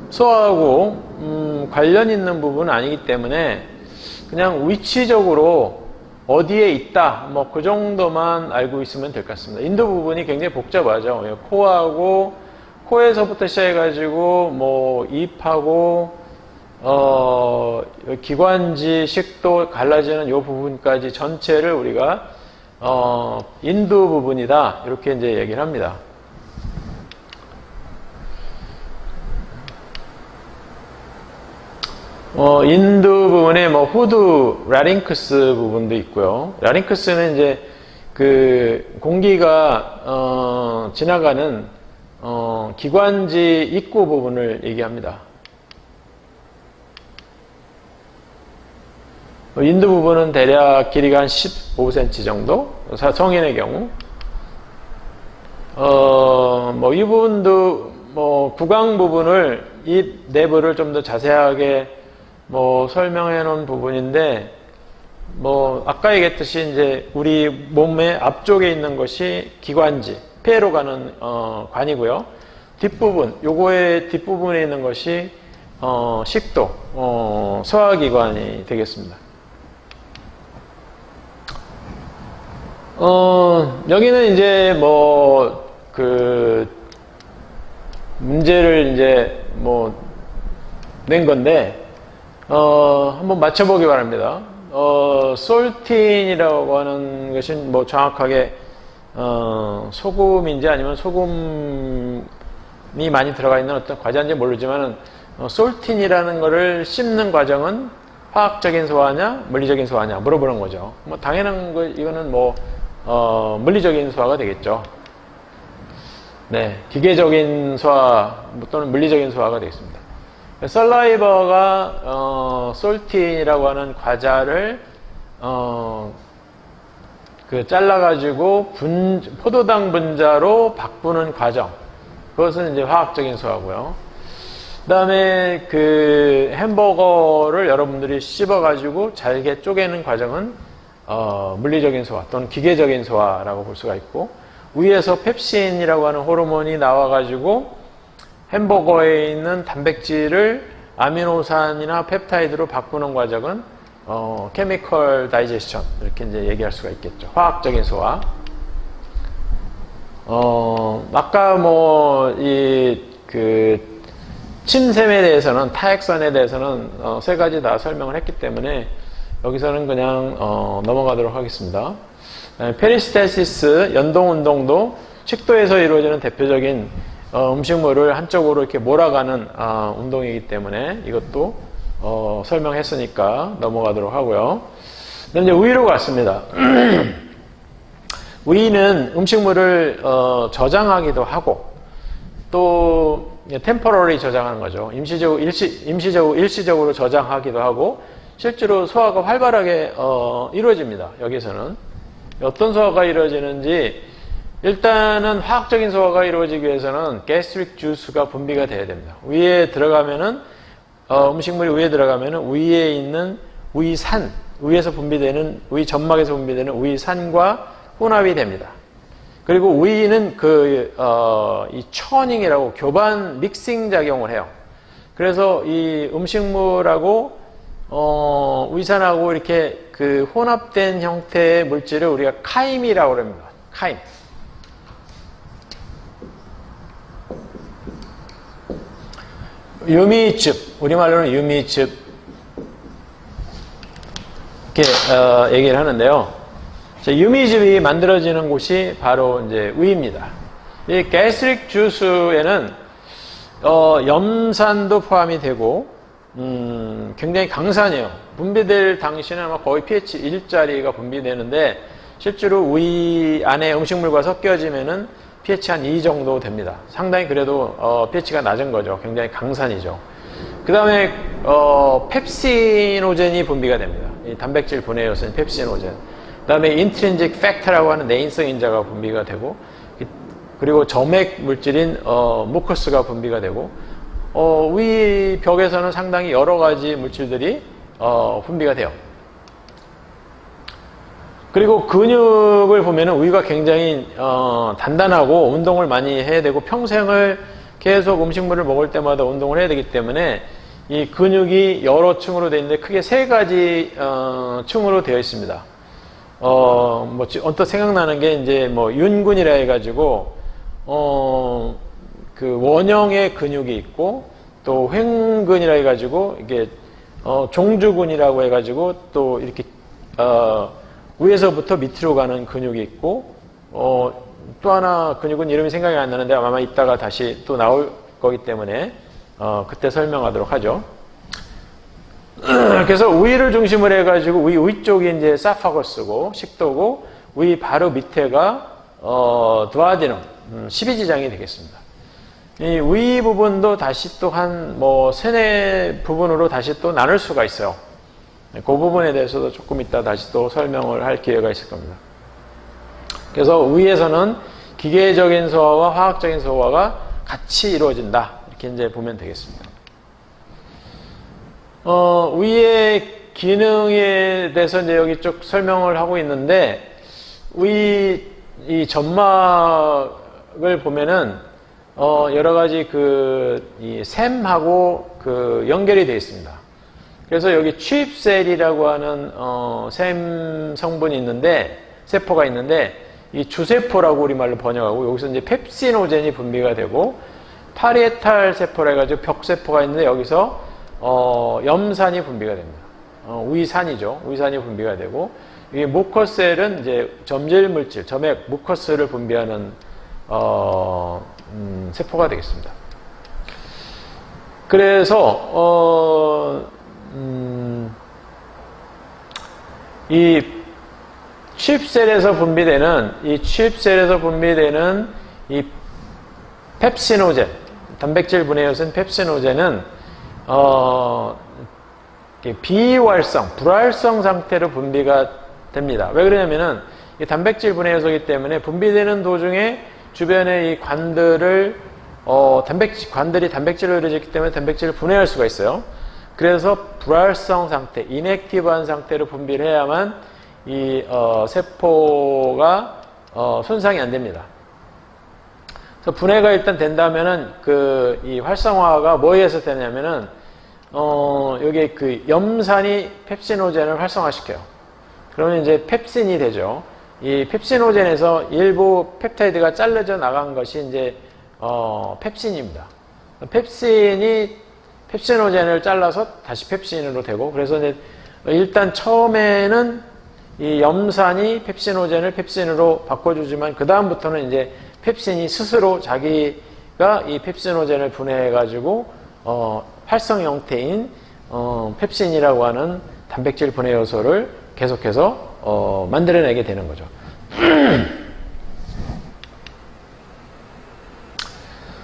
소화하고 관련 있는 부분은 아니기 때문에 그냥 위치적으로 어디에 있다, 그 정도만 알고 있으면 될 것 같습니다. 인도 부분이 굉장히 복잡하죠. 코하고, 코에서부터 시작해가지고 입하고 기관지, 식도 갈라지는 이 부분까지 전체를 우리가 인두 부분이다, 이렇게 이제 얘기를 합니다. 인두 부분에 후두, 라링크스 부분도 있고요. 라링크스는 이제 공기가 지나가는 기관지 입구 부분을 얘기합니다. 인두 부분은 대략 길이가 한 15cm 정도, 성인의 경우. 이 부분도 구강 부분을, 입 내부를 좀 더 자세하게 설명해 놓은 부분인데, 아까 얘기했듯이 이제 우리 몸의 앞쪽에 있는 것이 기관지, 폐로 가는 관이고요. 뒷부분, 요거의 뒷부분에 있는 것이 식도, 소화기관이 되겠습니다. 여기는 이제 문제를 이제 낸 건데, 한번 맞춰보기 바랍니다. 솔틴이라고 하는 것은 정확하게 소금인지 아니면 소금이 많이 들어가 있는 어떤 과자인지 모르지만은, 솔틴이라는 거를 씹는 과정은 화학적인 소화냐, 물리적인 소화냐 물어보는 거죠. 당연한 거, 이거는 물리적인 소화가 되겠죠. 네, 기계적인 소화 또는 물리적인 소화가 되겠습니다. 썰라이버가 솔틴이라고 하는 과자를 잘라가지고 포도당 분자로 바꾸는 과정, 그것은 이제 화학적인 소화고요. 그 다음에 햄버거를 여러분들이 씹어가지고 잘게 쪼개는 과정은 물리적인 소화 또는 기계적인 소화라고 볼 수가 있고, 위에서 펩신이라고 하는 호르몬이 나와가지고 햄버거에 있는 단백질을 아미노산이나 펩타이드로 바꾸는 과정은 케미컬 다이제스션, 이렇게 이제 얘기할 수가 있겠죠. 화학적인 소화. 아까 침샘에 대해서는, 타액선에 대해서는 세 가지 다 설명을 했기 때문에 여기서는 그냥 넘어가도록 하겠습니다. 페리스텔시스, 연동운동도 식도에서 이루어지는 대표적인 음식물을 한쪽으로 이렇게 몰아가는 운동이기 때문에 이것도 설명했으니까 넘어가도록 하고요. 그다음 이제 위로 갔습니다. 위는 음식물을 저장하기도 하고 또 템퍼러리 저장하는 거죠. 일시적으로 저장하기도 하고 실제로 소화가 활발하게 이루어집니다. 여기서는 어떤 소화가 이루어지는지 일단은 화학적인 소화가 이루어지기 위해서는 gastric juice가 분비가 돼야 됩니다. 위에 들어가면은 음식물이 위에 들어가면은 위에 있는 위산, 위에서 분비되는 위 점막에서 분비되는 위산과 혼합이 됩니다. 그리고 위는 이 처닝이라고 교반 믹싱 작용을 해요. 그래서 이 음식물하고 위산하고 이렇게 그 혼합된 형태의 물질을 우리가 카임이라고 합니다. 카임. 유미즙, 우리말로는 유미즙 이렇게 얘기를 하는데요. 유미즙이 만들어지는 곳이 바로 이제 위입니다. 이 gastric juice에는 염산도 포함이 되고 굉장히 강산이에요. 분비될 당시는 아마 거의 pH 1짜리가 분비되는데 실제로 위 안에 음식물과 섞여지면은 pH 한 2 정도 됩니다. 상당히 그래도 pH가 낮은 거죠. 굉장히 강산이죠. 그 다음에 펩시노젠이 분비가 됩니다. 이 단백질 분해 요소인 펩시노젠. 그 다음에 intrinsic factor라고 하는 내인성 인자가 분비가 되고 그리고 점액 물질인 무커스가 분비가 되고 위 벽에서는 상당히 여러 가지 물질들이 분비가 돼요. 그리고 근육을 보면은 위가 굉장히 단단하고 운동을 많이 해야 되고 평생을 계속 음식물을 먹을 때마다 운동을 해야 되기 때문에 이 근육이 여러 층으로 되어 있는데 크게 3가지 층으로 되어 있습니다. 언뜻 생각나는 게 이제 윤근이라 해가지고 그 원형의 근육이 있고 또 횡근이라 해가지고 이게 종주근이라고 해가지고 또 이렇게 위에서부터 밑으로 가는 근육이 있고 또 하나 근육은 이름이 생각이 안 나는데 아마 이따가 다시 또 나올 거기 때문에 그때 설명하도록 하죠. 그래서 위를 중심으로 해가지고 위쪽이 이제 사파거스고 식도고 위 바로 밑에가 두아디넘 12지장이 되겠습니다. 이 위 부분도 다시 또 한 3-4 부분으로 다시 또 나눌 수가 있어요. 그 부분에 대해서도 조금 이따 다시 또 설명을 할 기회가 있을 겁니다. 그래서 위에서는 기계적인 소화와 화학적인 소화가 같이 이루어진다. 이렇게 이제 보면 되겠습니다. 위의 기능에 대해서 이제 여기 쭉 설명을 하고 있는데, 이 점막을 보면은, 여러 가지 이 샘하고 연결이 되어 있습니다. 그래서 여기 취입셀이라고 하는, 샘 성분이 있는데, 세포가 있는데, 이 주세포라고 우리말로 번역하고, 여기서 이제 펩시노젠이 분비가 되고, 파리에탈 세포라 해가지고 벽세포가 있는데, 여기서, 염산이 분비가 됩니다. 위산이죠. 위산이 분비가 되고, 이 무커셀은 이제 점질 물질, 점액, 무커스를 분비하는, 세포가 되겠습니다. 그래서, 이 취입셀에서 분비되는 이 펩시노젠, 단백질 분해 요소인 펩시노젠은 비활성, 불활성 상태로 분비가 됩니다. 왜 그러냐면은 이 단백질 분해 요소이기 때문에 분비되는 도중에 주변의 이 관들이 단백질로 이루어졌기 때문에 단백질을 분해할 수가 있어요. 그래서 불활성 상태, 인액티브한 상태로 분비를 해야만 이 세포가 손상이 안 됩니다. 그래서 분해가 일단 된다면은 이 활성화가 뭐에 의해서 되냐면은 여기 염산이 펩시노젠을 활성화시켜요. 그러면 이제 펩신이 되죠. 이 펩시노젠에서 일부 펩타이드가 잘려져 나간 것이 이제 펩신입니다. 펩신이 펩시노젠을 잘라서 다시 펩신으로 되고, 그래서 이제 일단 처음에는 이 염산이 펩시노젠을 펩신으로 바꿔주지만 그 다음부터는 이제 펩신이 스스로 자기가 이 펩시노젠을 분해해가지고 활성 형태인 펩신이라고 하는 단백질 분해 요소를 계속해서 만들어내게 되는 거죠.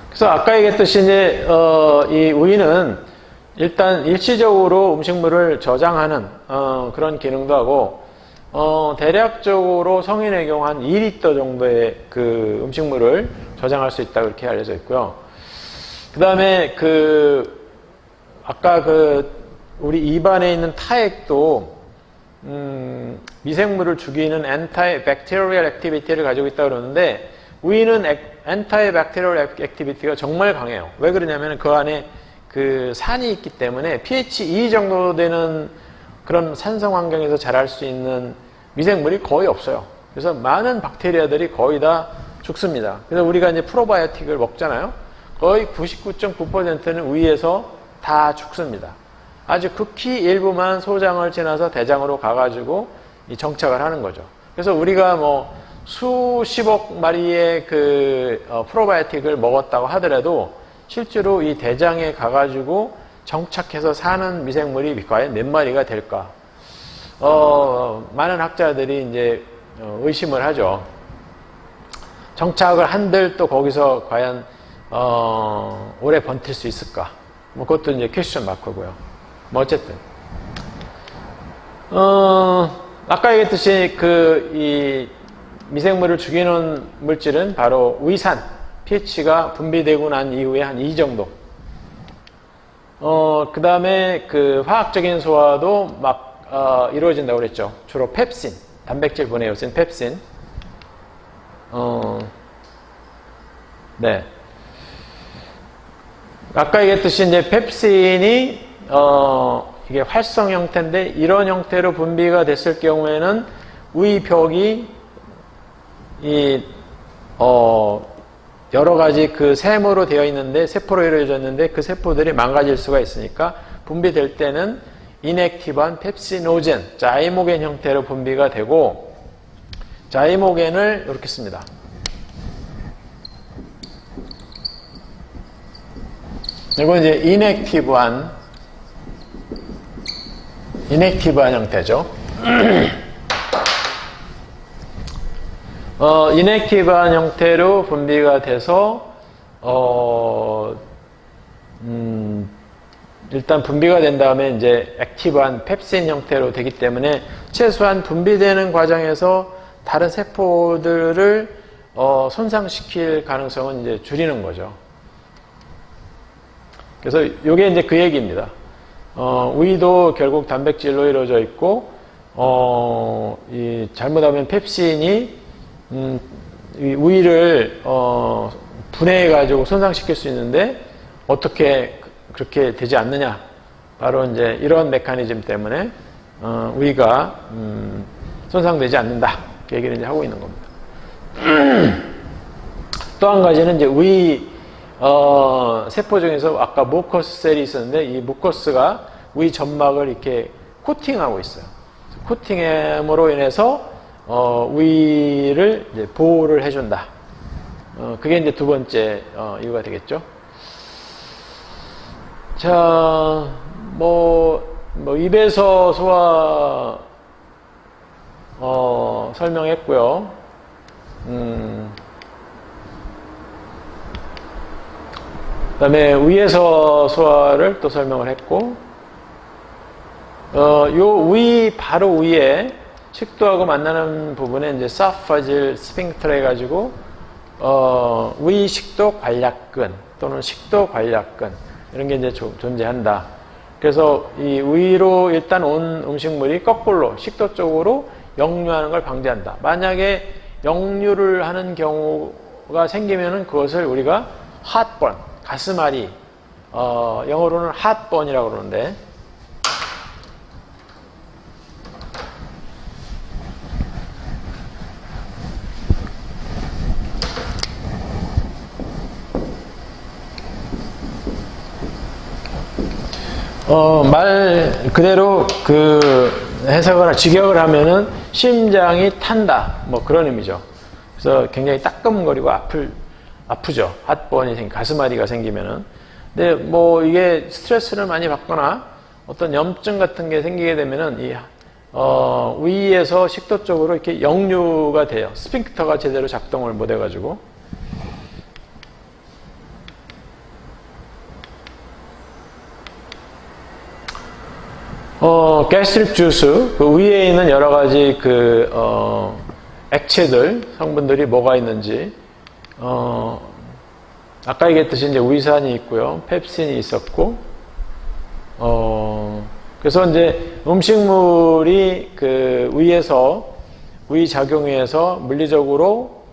그래서 아까 얘기했듯이 이제 이 우유는 일단 일시적으로 음식물을 저장하는 그런 기능도 하고 대략적으로 성인의 한 2리터 정도의 그 음식물을 저장할 수 있다 그렇게 알려져 있고요. 그 다음에 아까 우리 입안에 있는 타액도 미생물을 죽이는 anti-bacterial activity를 가지고 있다 그러는데 우유는 anti-bacterial activity가 정말 강해요. 왜 그러냐면 그 안에 그 산이 있기 때문에 pH 2 정도 되는 그런 산성 환경에서 자랄 수 있는 미생물이 거의 없어요. 그래서 많은 박테리아들이 거의 다 죽습니다. 그래서 우리가 이제 프로바이오틱을 먹잖아요. 거의 99.9%는 우유에서 다 죽습니다. 아주 극히 일부만 소장을 지나서 대장으로 가가지고 정착을 하는 거죠. 그래서 우리가 뭐 수십억 마리의 프로바이오틱을 먹었다고 하더라도 실제로 이 대장에 가가지고 정착해서 사는 미생물이 과연 몇 마리가 될까? 많은 학자들이 이제 의심을 하죠. 정착을 한들 또 거기서 과연 오래 버틸 수 있을까? 뭐 그것도 이제 퀘스천 마크고요. 뭐 어쨌든 아까 얘기했듯이 이 미생물을 죽이는 물질은 바로 위산, pH가 분비되고 난 이후에 한 2 정도. 그 다음에 화학적인 소화도 막 이루어진다고 그랬죠. 주로 펩신, 단백질 분해 요소인 펩신. 네. 아까 얘기했듯이 이제 펩신이 이게 활성 형태인데 이런 형태로 분비가 됐을 경우에는 우이벽이 여러 가지 세모로 되어 있는데 세포로 이루어졌는데 그 세포들이 망가질 수가 있으니까 분비될 때는 인액티브한 펩시노젠, 자이모겐 형태로 분비가 되고 자이모겐을 이렇게 씁니다. 이건 이제 인액티브한 형태죠. 인액티브한 형태로 분비가 돼서 일단 분비가 된 다음에 이제 액티브한 펩신 형태로 되기 때문에 최소한 분비되는 과정에서 다른 세포들을 손상시킬 가능성은 이제 줄이는 거죠. 그래서 이게 이제 그 얘기입니다. 우유도 결국 단백질로 이루어져 있고 잘못하면 펩신이 이 우유를 분해해 가지고 손상시킬 수 있는데 어떻게 그렇게 되지 않느냐? 바로 이제 이런 메커니즘 때문에 우유가 손상되지 않는다. 그 얘기를 이제 하고 있는 겁니다. 또 한 가지는 이제 우유 세포 중에서 아까 무커스 셀이 있었는데 이 무커스가 우유 점막을 이렇게 코팅하고 있어요. 코팅함으로 인해서 우유를 이제 보호를 해준다. 그게 이제 두 번째 이유가 되겠죠. 자, 입에서 소화 설명했고요. 그다음에 위에서 소화를 또 설명을 했고, 요 바로 위에 식도하고 만나는 부분에 이제 사파질 스핑크터 해가지고 위 식도 관략근 또는 식도 관략근 이런 게 이제 존재한다. 그래서 이 위로 일단 온 음식물이 거꾸로 식도 쪽으로 역류하는 걸 방지한다. 만약에 역류를 하는 경우가 생기면은 그것을 우리가 heartburn, 가슴앓이, 영어로는 heartburn이라고 그러는데, 말 그대로 해석을 직역을 하면은 심장이 탄다, 뭐 그런 의미죠. 그래서 굉장히 따끔거리고 아프죠. 핫번이 가스마디가 생기면은. 근데 뭐 이게 스트레스를 많이 받거나 어떤 염증 같은 게 생기게 되면은 위에서 식도 쪽으로 이렇게 역류가 돼요. 스핑크터가 제대로 작동을 못 해가지고. 가스트릭 주스, 그 위에 있는 여러 가지 액체들, 성분들이 뭐가 있는지, 아까 얘기했듯이 이제 위산이 있고요. 펩신이 있었고, 그래서 이제 음식물이 위 작용에서 물리적으로,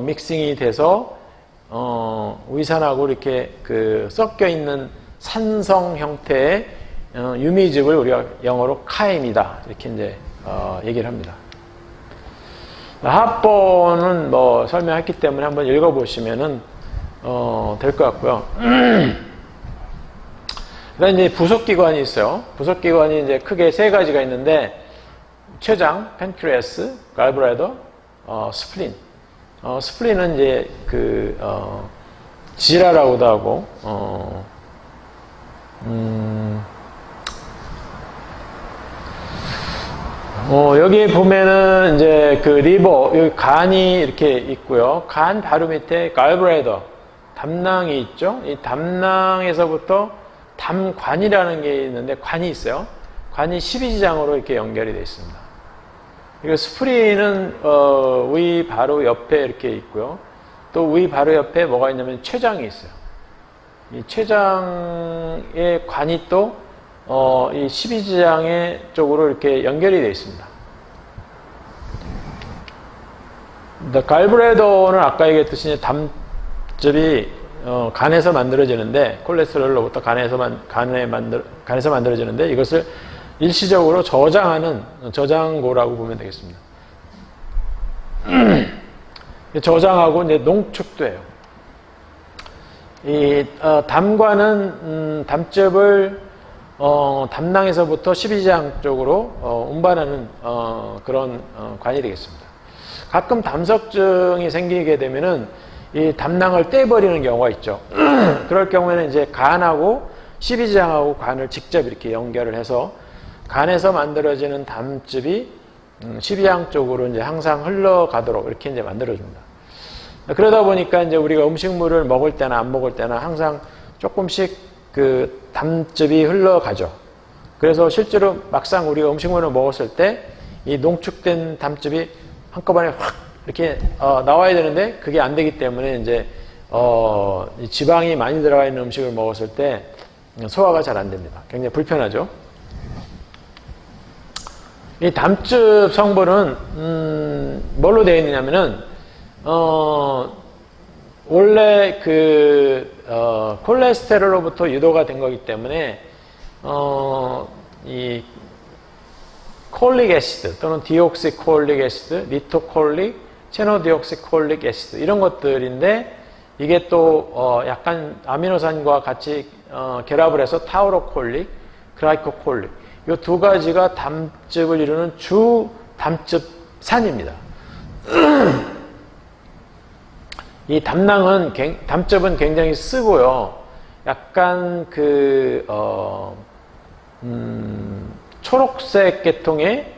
믹싱이 돼서, 위산하고 이렇게 섞여 있는 산성 형태의 유미즙을 우리가 영어로 카임이다. 이렇게 이제, 얘기를 합니다. 합본은 뭐 설명했기 때문에 한번 읽어보시면은, 될 것 같고요. 그 다음에 이제 부속기관이 있어요. 부속기관이 이제 크게 세 가지가 있는데, 췌장, 팬크레아스, 갈브레더, 스플린. 스플린은 이제 지라라고도 하고, 여기 보면은 이제 리버, 여기 간이 이렇게 있고요. 간 바로 밑에 갈브레더, 담낭이 있죠. 이 담낭에서부터 담관이라는 게 있는데 관이 있어요. 관이 12지장으로 이렇게 연결이 되어 있습니다. 그리고 스프린은 위 바로 옆에 이렇게 있고요. 또 위 바로 옆에 뭐가 있냐면 췌장이 있어요. 이 췌장의 관이 또 이 12지장의 쪽으로 이렇게 연결이 되어 있습니다. 갈브레더는 아까 얘기했듯이 담즙이 간에서 만들어지는데, 콜레스테롤로부터 간에서 만들어지는데, 이것을 일시적으로 저장하는 저장고라고 보면 되겠습니다. 저장하고 이제 농축도 해요. 이 담관은 담즙을 담낭에서부터 12지장 쪽으로 운반하는 그런 관이 되겠습니다. 가끔 담석증이 생기게 되면은 이 담낭을 떼버리는 경우가 있죠. 그럴 경우에는 이제 간하고 12지장하고 관을 직접 이렇게 연결을 해서 간에서 만들어지는 담즙이 12지장 쪽으로 이제 항상 흘러가도록 이렇게 이제 만들어줍니다. 그러다 보니까 이제 우리가 음식물을 먹을 때나 안 먹을 때나 항상 조금씩 담즙이 흘러가죠. 그래서 실제로 막상 우리가 음식물을 먹었을 때 이 농축된 담즙이 한꺼번에 확 이렇게 나와야 되는데 그게 안 되기 때문에 이제 지방이 많이 들어가 있는 음식을 먹었을 때 소화가 잘 안 됩니다. 굉장히 불편하죠. 이 담즙 성분은 뭘로 되어 있느냐면은 원래 콜레스테롤로부터 유도가 된 거기 때문에 이 콜릭 애시드 또는 디옥시콜릭 애시드, 리토콜릭, 체노디옥시콜릭 애시드 이런 것들인데, 이게 또 약간 아미노산과 같이 결합을 해서 타우로콜릭, 글라이코콜릭 이 두 가지가 담즙을 이루는 주 담즙산입니다. 이 담즙은 굉장히 쓰고요. 약간 초록색 계통의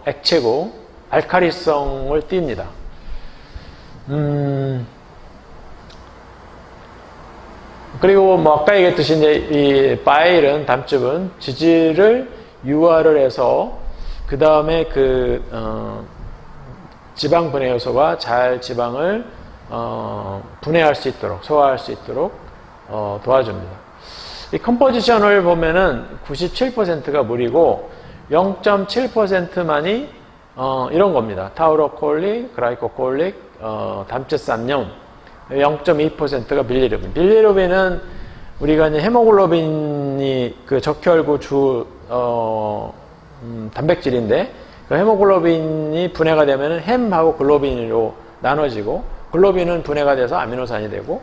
액체고 알카리성을 띱니다. 그리고 뭐 아까 얘기했듯이 이제 이 바일은 담즙은 지질을 유화를 해서 그 다음에 지방 분해 요소가 잘 지방을 분해할 수 있도록, 소화할 수 있도록 도와줍니다. 이 컴포지션을 보면은 97%가 물이고 0.7%만이 이런 겁니다. 타우로콜릭, 글라이코콜릭, 담즙산염, 0.2%가 빌리루빈. 빌리루빈은 우리가 이제 헤모글로빈이 적혈구 주 단백질인데, 그 헤모글로빈이 분해가 되면은 햄하고 글로빈으로 나눠지고, 글로빈은 분해가 돼서 아미노산이 되고,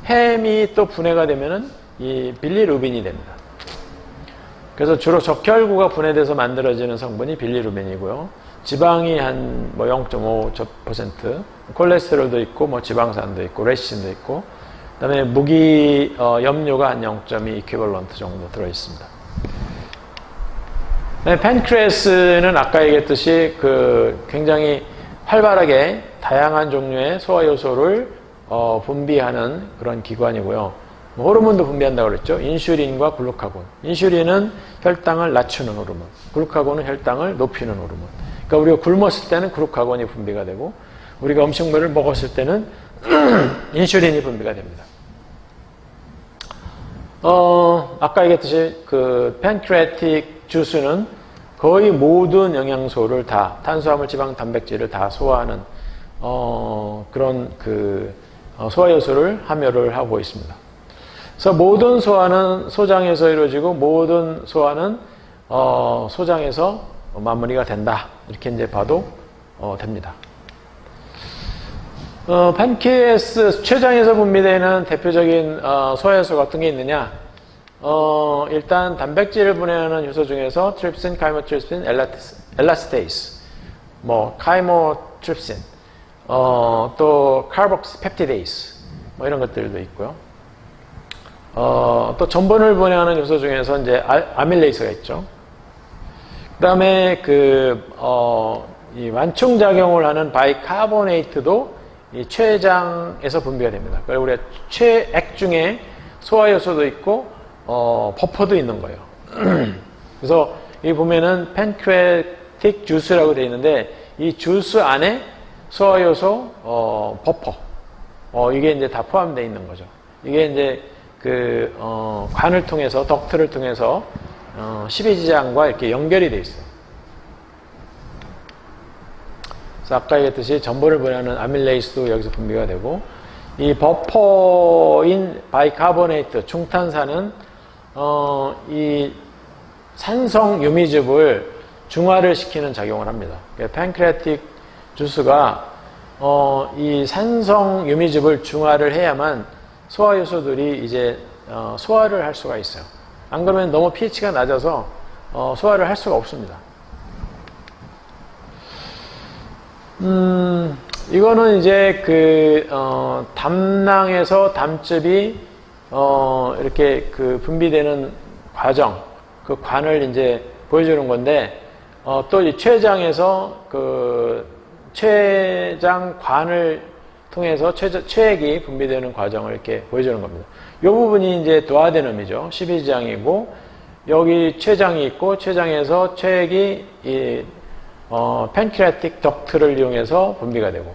햄이 또 분해가 되면은 이 빌리루빈이 됩니다. 그래서 주로 적혈구가 분해돼서 만들어지는 성분이 빌리루빈이고요. 지방이 한 뭐 0.5%, 콜레스테롤도 있고, 뭐 지방산도 있고, 레시틴도 있고, 그 다음에 무기, 염료가 한 0.2 이퀴벌런트 정도 들어있습니다. 팬크레아스는 아까 얘기했듯이 굉장히 활발하게 다양한 종류의 소화 요소를 분비하는 그런 기관이고요. 호르몬도 분비한다고 그랬죠. 인슐린과 글루카곤. 인슐린은 혈당을 낮추는 호르몬, 글루카곤은 혈당을 높이는 호르몬. 그러니까 우리가 굶었을 때는 글루카곤이 분비가 되고, 우리가 음식물을 먹었을 때는 인슐린이 분비가 됩니다. 아까 얘기했듯이 팬크레아틱 주스는 거의 모든 영양소를 다, 탄수화물, 지방, 단백질을 다 소화하는 그런 소화 요소를 함유를 하고 있습니다. 그래서 모든 소화는 소장에서 이루어지고 모든 소화는 소장에서 마무리가 된다. 이렇게 이제 봐도 됩니다. 팬크레아스 췌장에서 분비되는 대표적인 소화효소가 어떤 게 있느냐? 일단 단백질을 분해하는 효소 중에서 트립신, 카이모트립신, 엘라스테이스, 뭐 카이모트립신, 또 카르복시 펩티데이스, 뭐 이런 것들도 있고요. 또 전분을 분해하는 효소 중에서 이제 아밀레이스가 있죠. 그다음에 이 완충작용을 하는 바이카보네이트도 이 췌장에서 분비가 됩니다. 그래서 우리가 췌액 중에 소화효소도 있고 버퍼도 있는 거예요. 그래서 여기 보면은 팬크레아틱 주스라고 되어 있는데 이 주스 안에 소화효소 버퍼 이게 이제 다 포함되어 있는 거죠. 이게 이제 관을 통해서 덕트를 통해서 십이지장과 이렇게 연결이 되어 있어요. 그래서 아까 얘기했듯이 전분을 분해하는 아밀레이스도 여기서 분비가 되고, 이 버퍼인 바이카보네이트 중탄산은 이 산성 유미즙을 중화를 시키는 작용을 합니다. 팬크레아틱 주스가 이 산성 유미즙을 중화를 해야만 소화 요소들이 이제 소화를 할 수가 있어요. 안 그러면 너무 pH가 낮아서 소화를 할 수가 없습니다. 이거는 이제 담낭에서 담즙이 이렇게 분비되는 과정, 그 관을 이제 보여주는 건데, 또 이 췌장에서 췌장관을 통해서 췌액이 분비되는 과정을 이렇게 보여주는 겁니다. 이 부분이 이제 두오데듐이죠. 12지장이고, 여기 췌장이 있고, 췌장에서 췌액이 팬크레아틱 덕트를 이용해서 분비가 되고,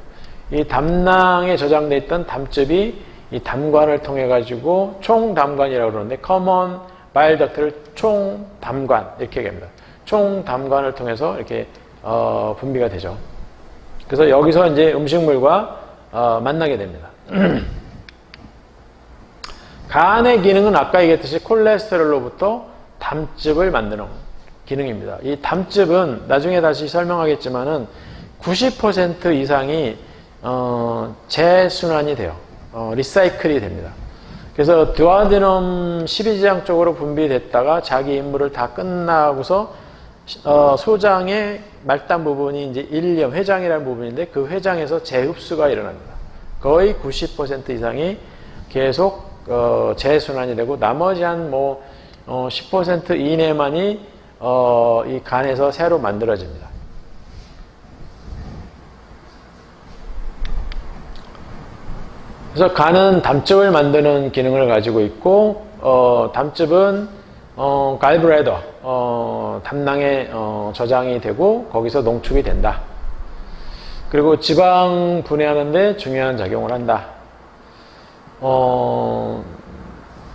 이 담낭에 저장되어 있던 담즙이 이 담관을 통해 가지고 총담관이라고 그러는데, 커먼 바일 덕트를 총담관 이렇게 얘기합니다. 총담관을 통해서 이렇게 분비가 되죠. 그래서 여기서 이제 음식물과 만나게 됩니다. 간의 기능은 아까 얘기했듯이 콜레스테롤로부터 담즙을 만드는 기능입니다. 이 담즙은 나중에 다시 설명하겠지만은 90% 이상이 재순환이 돼요. 리사이클이 됩니다. 그래서 두오데듐 12지장 쪽으로 분비됐다가 자기 임무를 다 끝나고서 소장의 말단 부분이 이제 일염, 회장이라는 부분인데 그 회장에서 재흡수가 일어납니다. 거의 90% 이상이 계속 재순환이 되고 나머지 한 10% 이내만이 이 간에서 새로 만들어집니다. 그래서 간은 담즙을 만드는 기능을 가지고 있고, 담즙은 갈브레더, 담낭에 저장이 되고 거기서 농축이 된다. 그리고 지방 분해하는데 중요한 작용을 한다.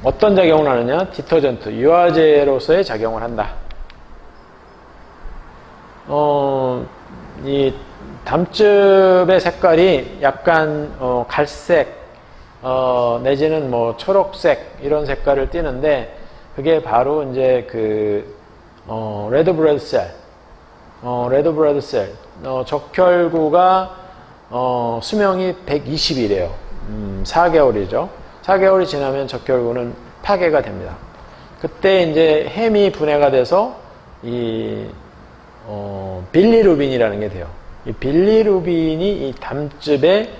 어떤 작용을 하느냐? 디터전트, 유화제로서의 작용을 한다. 이 담즙의 색깔이 약간 갈색, 내지는 초록색 이런 색깔을 띠는데 그게 바로 이제 레드 블러드 셀, 적혈구가 수명이 120일이에요. 4개월이죠. 4개월이 지나면 적혈구는 파괴가 됩니다. 그때 이제 햄이 분해가 돼서 이 빌리루빈이라는 게 돼요. 이 빌리루빈이 이 담즙에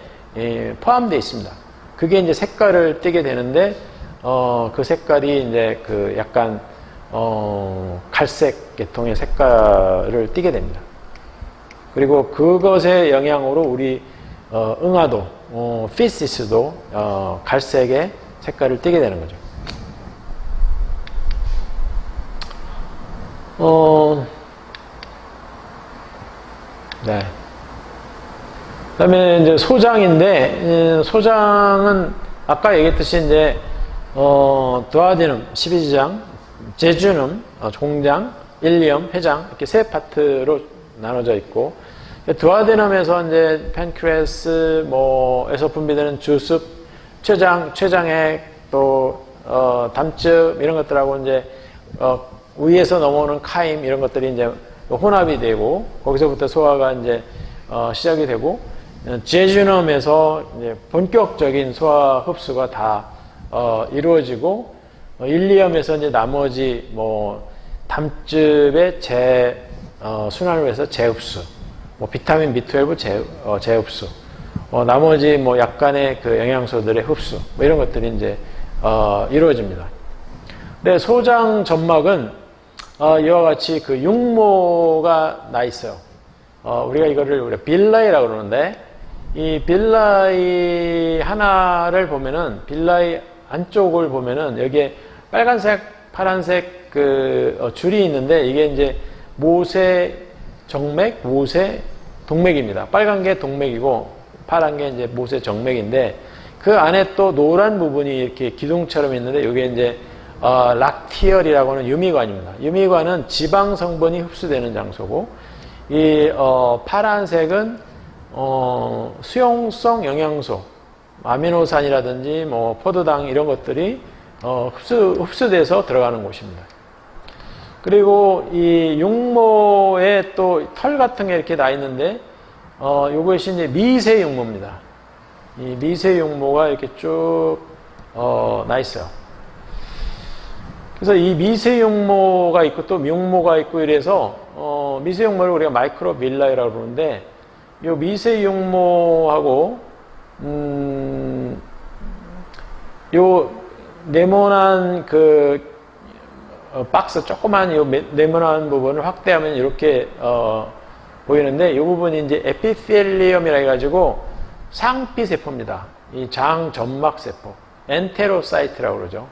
포함되어 있습니다. 그게 이제 색깔을 띠게 되는데, 그 색깔이 이제 그 약간, 갈색 계통의 색깔을 띠게 됩니다. 그리고 그것의 영향으로 우리, 응아도, 피시스도, 갈색의 색깔을 띠게 되는 거죠. 네. 그 다음에 이제 소장인데, 소장은 아까 얘기했듯이 이제, 두아디눔, 12지장, 제주눔, 종장, 일리엄, 회장, 이렇게 세 파트로 나눠져 있고, 두아디눔에서 이제 팬크레스, 에서 분비되는 주습, 췌장액, 또, 담즙, 이런 것들하고 이제, 위에서 넘어오는 카임, 이런 것들이 이제 혼합이 되고, 거기서부터 소화가 이제, 시작이 되고, 제주넘에서 이제 본격적인 소화 흡수가 다, 이루어지고, 일리엄에서 이제 나머지 담즙의 순환을 해서 재흡수, 비타민 B12 재흡수, 나머지 약간의 그 영양소들의 흡수, 이런 것들이 이제, 이루어집니다. 근데 소장 점막은, 이와 같이 그 육모가 나 있어요. 우리가 이거를 빌라이라고 그러는데, 이 빌라이 하나를 보면은, 빌라이 안쪽을 보면은, 여기에 빨간색, 파란색 그 줄이 있는데, 이게 이제 모세 정맥, 모세 동맥입니다. 빨간 게 동맥이고, 파란 게 이제 모세 정맥인데, 그 안에 또 노란 부분이 이렇게 기둥처럼 있는데, 이게 이제 락티얼이라고 하는 유미관입니다. 유미관은 지방 성분이 흡수되는 장소고, 이 파란색은 수용성 영양소, 아미노산이라든지 포도당 이런 것들이 흡수돼서 들어가는 곳입니다. 그리고 이 육모에 또 털 같은 게 이렇게 나 있는데, 요것이 이제 미세 육모입니다. 이 미세 육모가 이렇게 쭉 나 있어요. 그래서 이 미세 육모가 있고 또 육모가 있고 이래서 미세 육모를 우리가 마이크로빌라이라고 부르는데, 이 미세 육모하고 요 네모난 그 박스 조그만 요 네모난 부분을 확대하면 이렇게 보이는데, 이 부분이 이제 에피텔리엄이라 해가지고 상피 세포입니다. 이 장 점막 세포, 엔테로사이트라고 그러죠.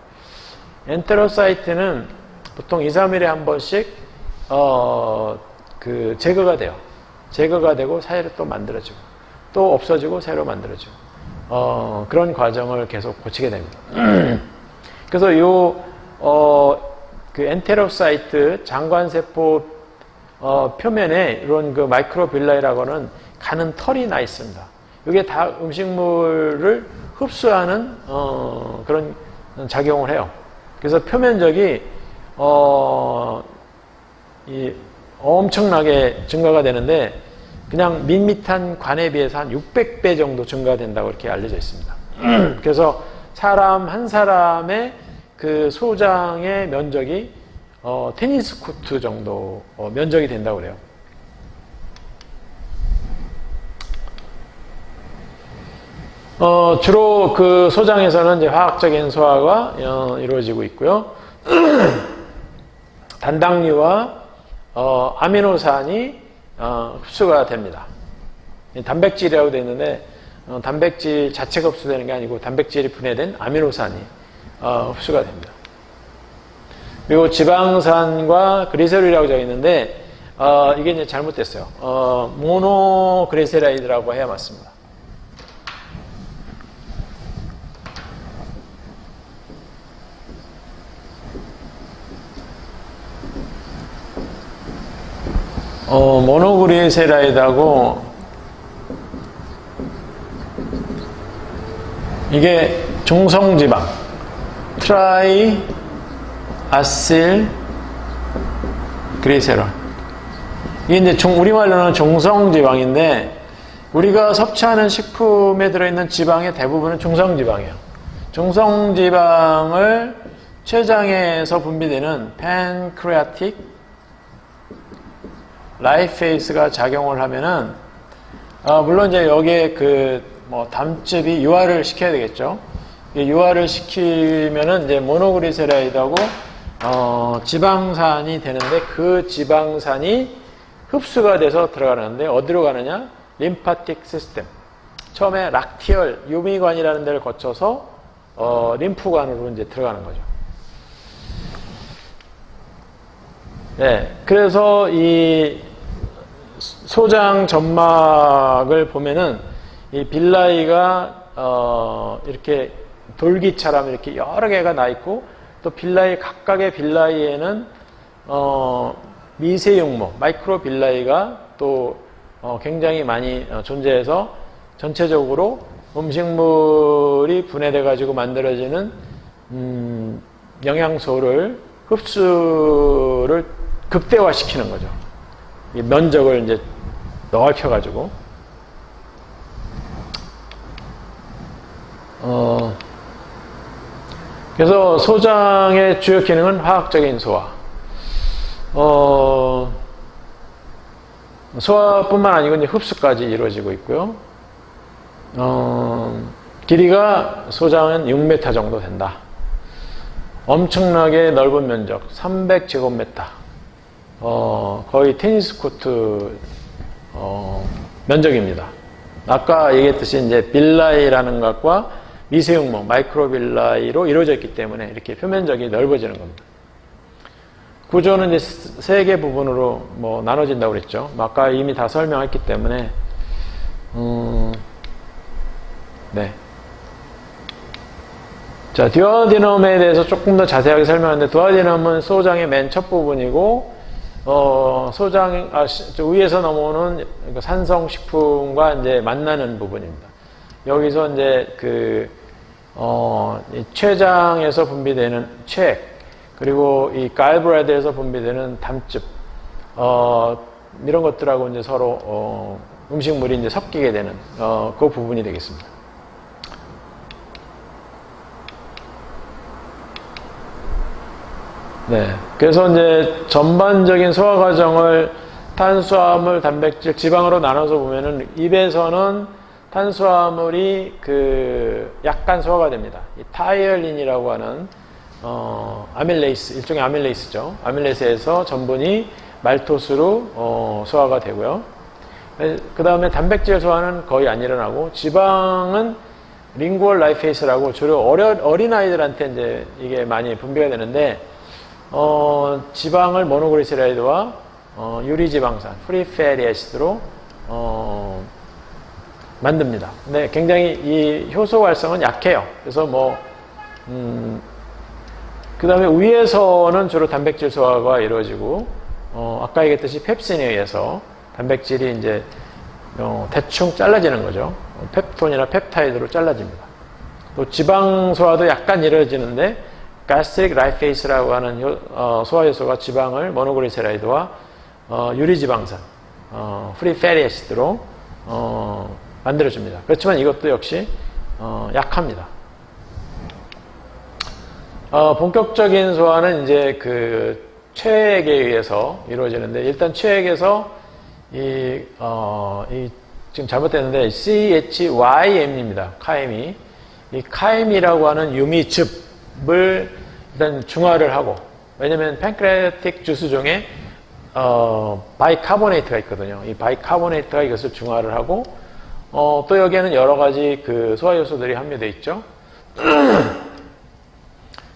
엔테로사이트는 보통 2, 3일에 한 번씩 그 제거가 돼요. 제거가 되고 새로 또 만들어지고, 또 없어지고 새로 만들어지고, 그런 과정을 계속 거치게 됩니다. 그래서 그 엔테로사이트 장관세포 표면에 이런 그 마이크로빌라이라고 하는 가는 털이 나 있습니다. 이게 다 음식물을 흡수하는 그런 작용을 해요. 그래서 표면적이 엄청나게 증가가 되는데, 그냥 밋밋한 관에 비해서 한 600배 정도 증가된다고 이렇게 알려져 있습니다. 그래서 사람 한 사람의 그 소장의 면적이 테니스 코트 정도 면적이 된다고 그래요. 주로 그 소장에서는 이제 화학적인 소화가 이루어지고 있고요. 단당류와 아미노산이 흡수가 됩니다. 단백질이라고 되어 있는데, 단백질 자체가 흡수되는 게 아니고 단백질이 분해된 아미노산이 흡수가 됩니다. 그리고 지방산과 그리세롤이라고 되어 있는데, 이게 이제 잘못됐어요. 모노그리세라이드라고 해야 맞습니다. 모노그리세라이드하고 이게 중성지방 트라이 아실 그리세롤, 이게 이제 우리말로는 중성지방인데, 우리가 섭취하는 식품에 들어있는 지방의 대부분은 중성지방이에요. 중성지방을 췌장에서 분비되는 팬크레아틱 라이페이스가 작용을 하면은 물론 이제 여기에 뭐 담즙이 유화를 시켜야 되겠죠. 유화를 시키면은 이제 모노그리세라이드하고 지방산이 되는데 그 지방산이 흡수가 돼서 들어가는데 어디로 가느냐? 림파틱 시스템. 처음에 락티얼 유미관이라는 데를 거쳐서 림프관으로 이제 들어가는 거죠. 네, 그래서 이 소장 점막을 보면은 이 빌라이가 이렇게 돌기처럼 이렇게 여러 개가 나 있고 또 빌라이 각각의 빌라이에는 미세육모 마이크로 빌라이가 또 굉장히 많이 존재해서 전체적으로 음식물이 분해돼 가지고 만들어지는 영양소를 흡수를 극대화시키는 거죠. 이 면적을 이제 넓혀 가지고 그래서 소장의 주요 기능은 화학적인 소화. 소화뿐만 아니고 이제 흡수까지 이루어지고 있고요. 길이가 소장은 6m 정도 된다. 엄청나게 넓은 면적, 300제곱미터. 거의 테니스 코트 면적입니다. 아까 얘기했듯이 이제 빌라이라는 것과 미세육모, 마이크로빌라이로 이루어져 있기 때문에 이렇게 표면적이 넓어지는 겁니다. 구조는 이제 세 개 부분으로 뭐 나눠진다고 그랬죠. 아까 이미 다 설명했기 때문에, 네. 자, 듀오디넘에 대해서 조금 더 자세하게 설명하는데, 듀오디넘은 소장의 맨 첫 부분이고, 소장, 위에서 넘어오는 산성식품과 이제 만나는 부분입니다. 여기서 이제 이 췌장에서 분비되는 췌액, 그리고 이 갈브레드에서 분비되는 담즙, 이런 것들하고 이제 서로, 음식물이 이제 섞이게 되는, 그 부분이 되겠습니다. 네. 그래서 이제 전반적인 소화 과정을 탄수화물, 단백질, 지방으로 나눠서 보면은 입에서는 탄수화물이 약간 소화가 됩니다. 이 타이얼린이라고 하는 아밀레이스, 일종의 아밀레이스죠. 아밀레이스에서 전분이 말토스로 소화가 되고요. 그 다음에 단백질 소화는 거의 안 일어나고 지방은 링구얼 라이페이스라고 주로 어린 아이들한테 이제 이게 많이 분비가 되는데 지방을 모노그리세라이드와 유리지방산, 프리패티 애시드로 만듭니다. 근데 굉장히 이 효소 활성은 약해요. 그래서 그 다음에 위에서는 주로 단백질 소화가 이루어지고, 아까 얘기했듯이 펩신에 의해서 단백질이 이제, 대충 잘라지는 거죠. 펩톤이나 펩타이드로 잘라집니다. 또 지방 소화도 약간 이루어지는데, 가스트릭 라이페이스라고 하는 소화 효소가 지방을 모노그리세라이드와 유리지방산, 프리패티 애시드로 만들어줍니다. 그렇지만 이것도 역시 약합니다. 본격적인 소화는 이제 췌액에 의해서 이루어지는데, 일단 췌액에서 지금 잘못됐는데 CHYM입니다. 카엠이. 이 카엠이라고 하는 유미즙을 일단 중화를 하고, 왜냐면 팬크레아틱 주스 중에 바이카보네이트가 있거든요. 이 바이카보네이트가 이것을 중화를 하고, 또 여기에는 여러 가지 소화 요소들이 함유되어 있죠.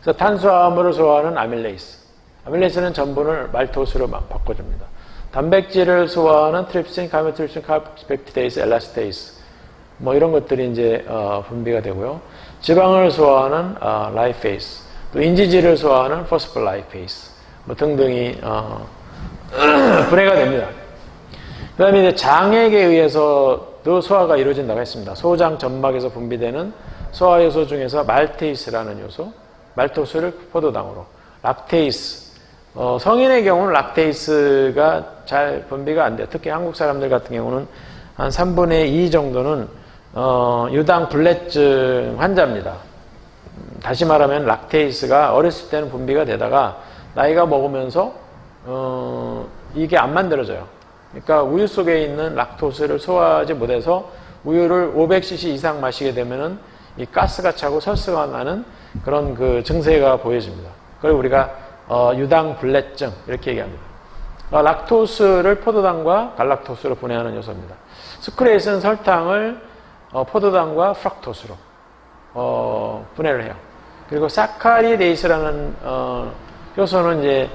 그래서 탄수화물을 소화하는 아밀레이스. 아밀레이스는 전분을 말토스로 막 바꿔줍니다. 단백질을 소화하는 트립신, 카이모트립신, 카르복시펙티데이스, 엘라스테이스. 뭐 이런 것들이 이제 분비가 되고요. 지방을 소화하는 라이페이스. 또 인지질을 소화하는 포스폴라이페이스. 뭐 등등이 분해가 됩니다. 그 다음에 이제 장액에 의해서도 소화가 이루어진다고 했습니다. 소장 점막에서 분비되는 소화 요소 중에서 말테이스라는 요소, 말토스를 포도당으로, 락테이스, 성인의 경우는 락테이스가 잘 분비가 안 돼요. 특히 한국 사람들 같은 경우는 한 3분의 2 정도는 유당 불내증 환자입니다. 다시 말하면 락테이스가 어렸을 때는 분비가 되다가 나이가 먹으면서 이게 안 만들어져요. 그러니까 우유 속에 있는 락토스를 소화하지 못해서 우유를 500cc 이상 마시게 되면은 이 가스가 차고 설사가 나는 그런 그 증세가 보여집니다. 그걸 우리가 유당불내증 이렇게 얘기합니다. 락토스를 포도당과 갈락토스로 분해하는 요소입니다. 스크레이스는 설탕을 포도당과 프락토스로 분해를 해요. 그리고 사카리데이스라는 효소는 이제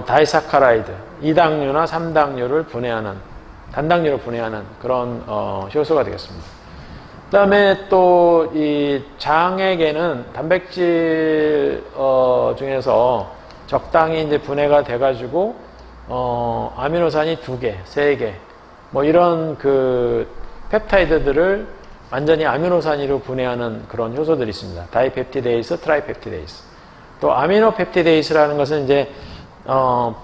다이사카라이드, 2당류나 3당류를 분해하는, 단당류를 분해하는 그런 효소가 되겠습니다. 그 다음에 또 이 장에게는 단백질 중에서 적당히 이제 분해가 돼가지고 아미노산이 2개, 3개, 뭐 이런 그 펩타이드들을 완전히 아미노산으로 분해하는 그런 효소들이 있습니다. 다이펩티데이스, 트라이펩티데이스. 또 아미노펩티데이스라는 것은 이제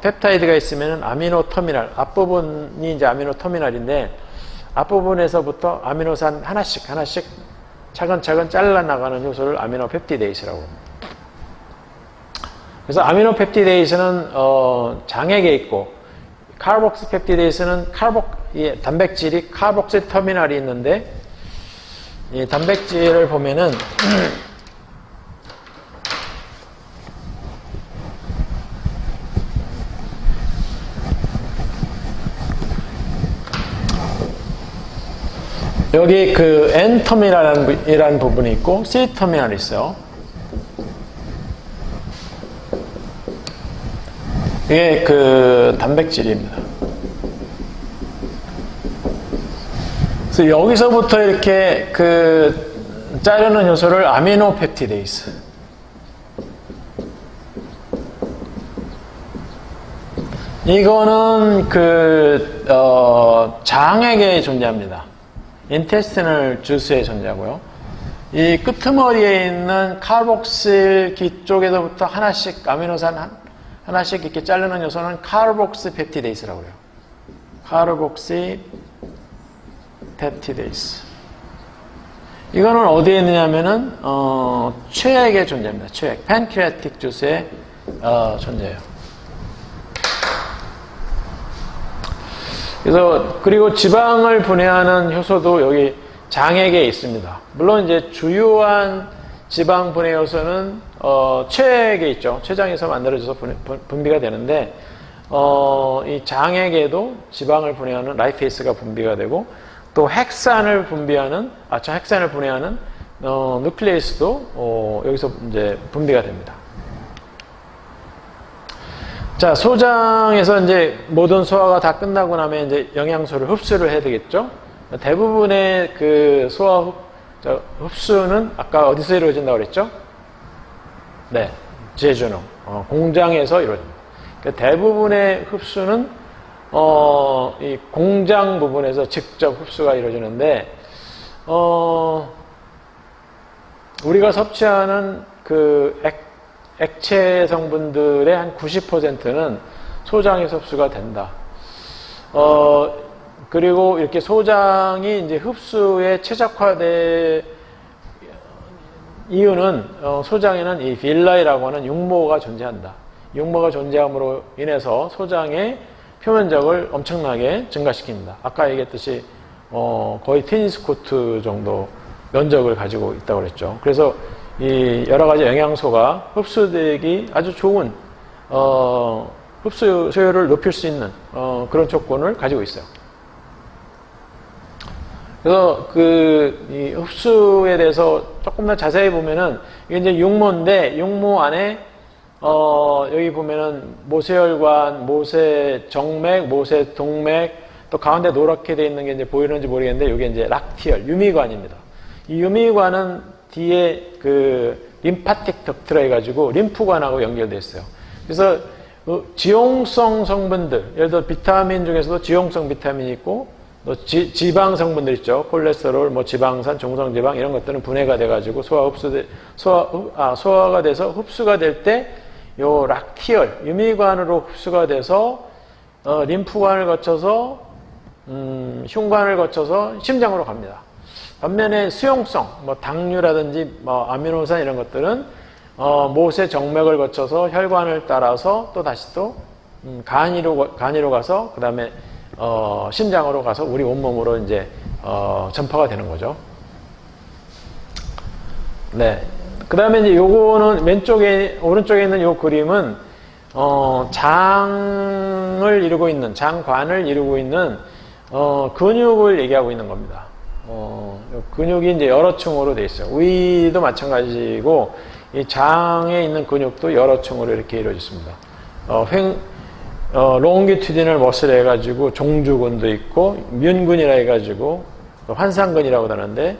펩타이드가 있으면 아미노 터미널, 앞부분이 이제 아미노 터미널인데 앞부분에서부터 아미노산 하나씩 차근차근 잘라나가는 효소를 아미노펩티데이스라고 합니다. 그래서 아미노펩티데이스는 장액에 있고 카르복스펩티데이스는 단백질이 카르복실 터미널이 있는데 이 단백질을 보면은 여기 그 N터미널이라는 부분이 있고 C터미널이 있어요. 이게 그 단백질입니다. 그래서 여기서부터 이렇게 그 자르는 요소를 아미노펩티데이스. 이거는 그 장액에 존재합니다. 인테스티널 주스에 존재하고요. 이 끄트머리에 있는 카르복실 기 쪽에서부터 하나씩 아미노산 하나씩 이렇게 자르는 요소는 카르복시 펩티데이스라고 해요. 카르복시 펩티데이스. 이거는 어디에 있느냐면은 최액에 존재합니다. 최액. 팬크리아틱 주스에 존재해요. 그래서 그리고 지방을 분해하는 효소도 여기 장액에 있습니다. 물론 이제 주요한 지방 분해 요소는 췌액에 있죠. 췌장에서 만들어져서 분비가 되는데 이 장액에도 지방을 분해하는 라이페이스가 분비가 되고 또 핵산을 분해하는 누클레이스도 여기서 이제 분비가 됩니다. 자, 소장에서 이제 모든 소화가 다 끝나고 나면 이제 영양소를 흡수를 해야 되겠죠. 대부분의 그 소화 흡수는 아까 어디서 이루어진다고 그랬죠? 네, 제주농 공장에서 이루어집니다. 그러니까 대부분의 흡수는 이 공장 부분에서 직접 흡수가 이루어지는데 우리가 섭취하는 그 액체 성분들의 한 90%는 소장에서 흡수가 된다. 그리고 이렇게 소장이 이제 흡수에 최적화된 이유는 소장에는 이 빌라이라고 하는 육모가 존재한다. 육모가 존재함으로 인해서 소장의 표면적을 엄청나게 증가시킨다. 아까 얘기했듯이 거의 테니스 코트 정도 면적을 가지고 있다고 그랬죠. 그래서 이 여러 가지 영양소가 흡수되기 아주 좋은 흡수 효율을 높일 수 있는 그런 조건을 가지고 있어요. 그래서 이 흡수에 대해서 조금 더 자세히 보면은 이게 이제 육모인데 육모 안에 여기 보면은 모세혈관, 모세정맥, 모세동맥 또 가운데 노랗게 되어 있는 게 이제 보이는지 모르겠는데 이게 이제 락티얼 유미관입니다. 이 유미관은 뒤에 그 림파틱 덕트라 해가지고 림프관하고 연결되어 있어요. 그래서 지용성 성분들, 예를 들어 비타민 중에서도 지용성 비타민이 있고 또 지방 성분들 있죠. 콜레스테롤, 뭐 지방산, 중성지방 이런 것들은 분해가 돼가지고 소화가 돼서 흡수가 될 때 요 락티얼 유미관으로 흡수가 돼서 림프관을 거쳐서 흉관을 거쳐서 심장으로 갑니다. 반면에 수용성, 뭐 당류라든지 뭐 아미노산 이런 것들은 모세 정맥을 거쳐서 혈관을 따라서 또 다시 또 간이로 가서 그 다음에 심장으로 가서 우리 온몸으로 이제 전파가 되는 거죠. 네. 그 다음에 이제 요거는 오른쪽에 있는 요 그림은, 장을 이루고 있는, 장관을 이루고 있는, 근육을 얘기하고 있는 겁니다. 근육이 이제 여러 층으로 되어 있어요. 위도 마찬가지고, 이 장에 있는 근육도 여러 층으로 이렇게 이루어졌습니다. 롱기튜디널 머슬 해가지고 종주근도 있고, 뮨근이라 해가지고, 환상근이라고 하는데,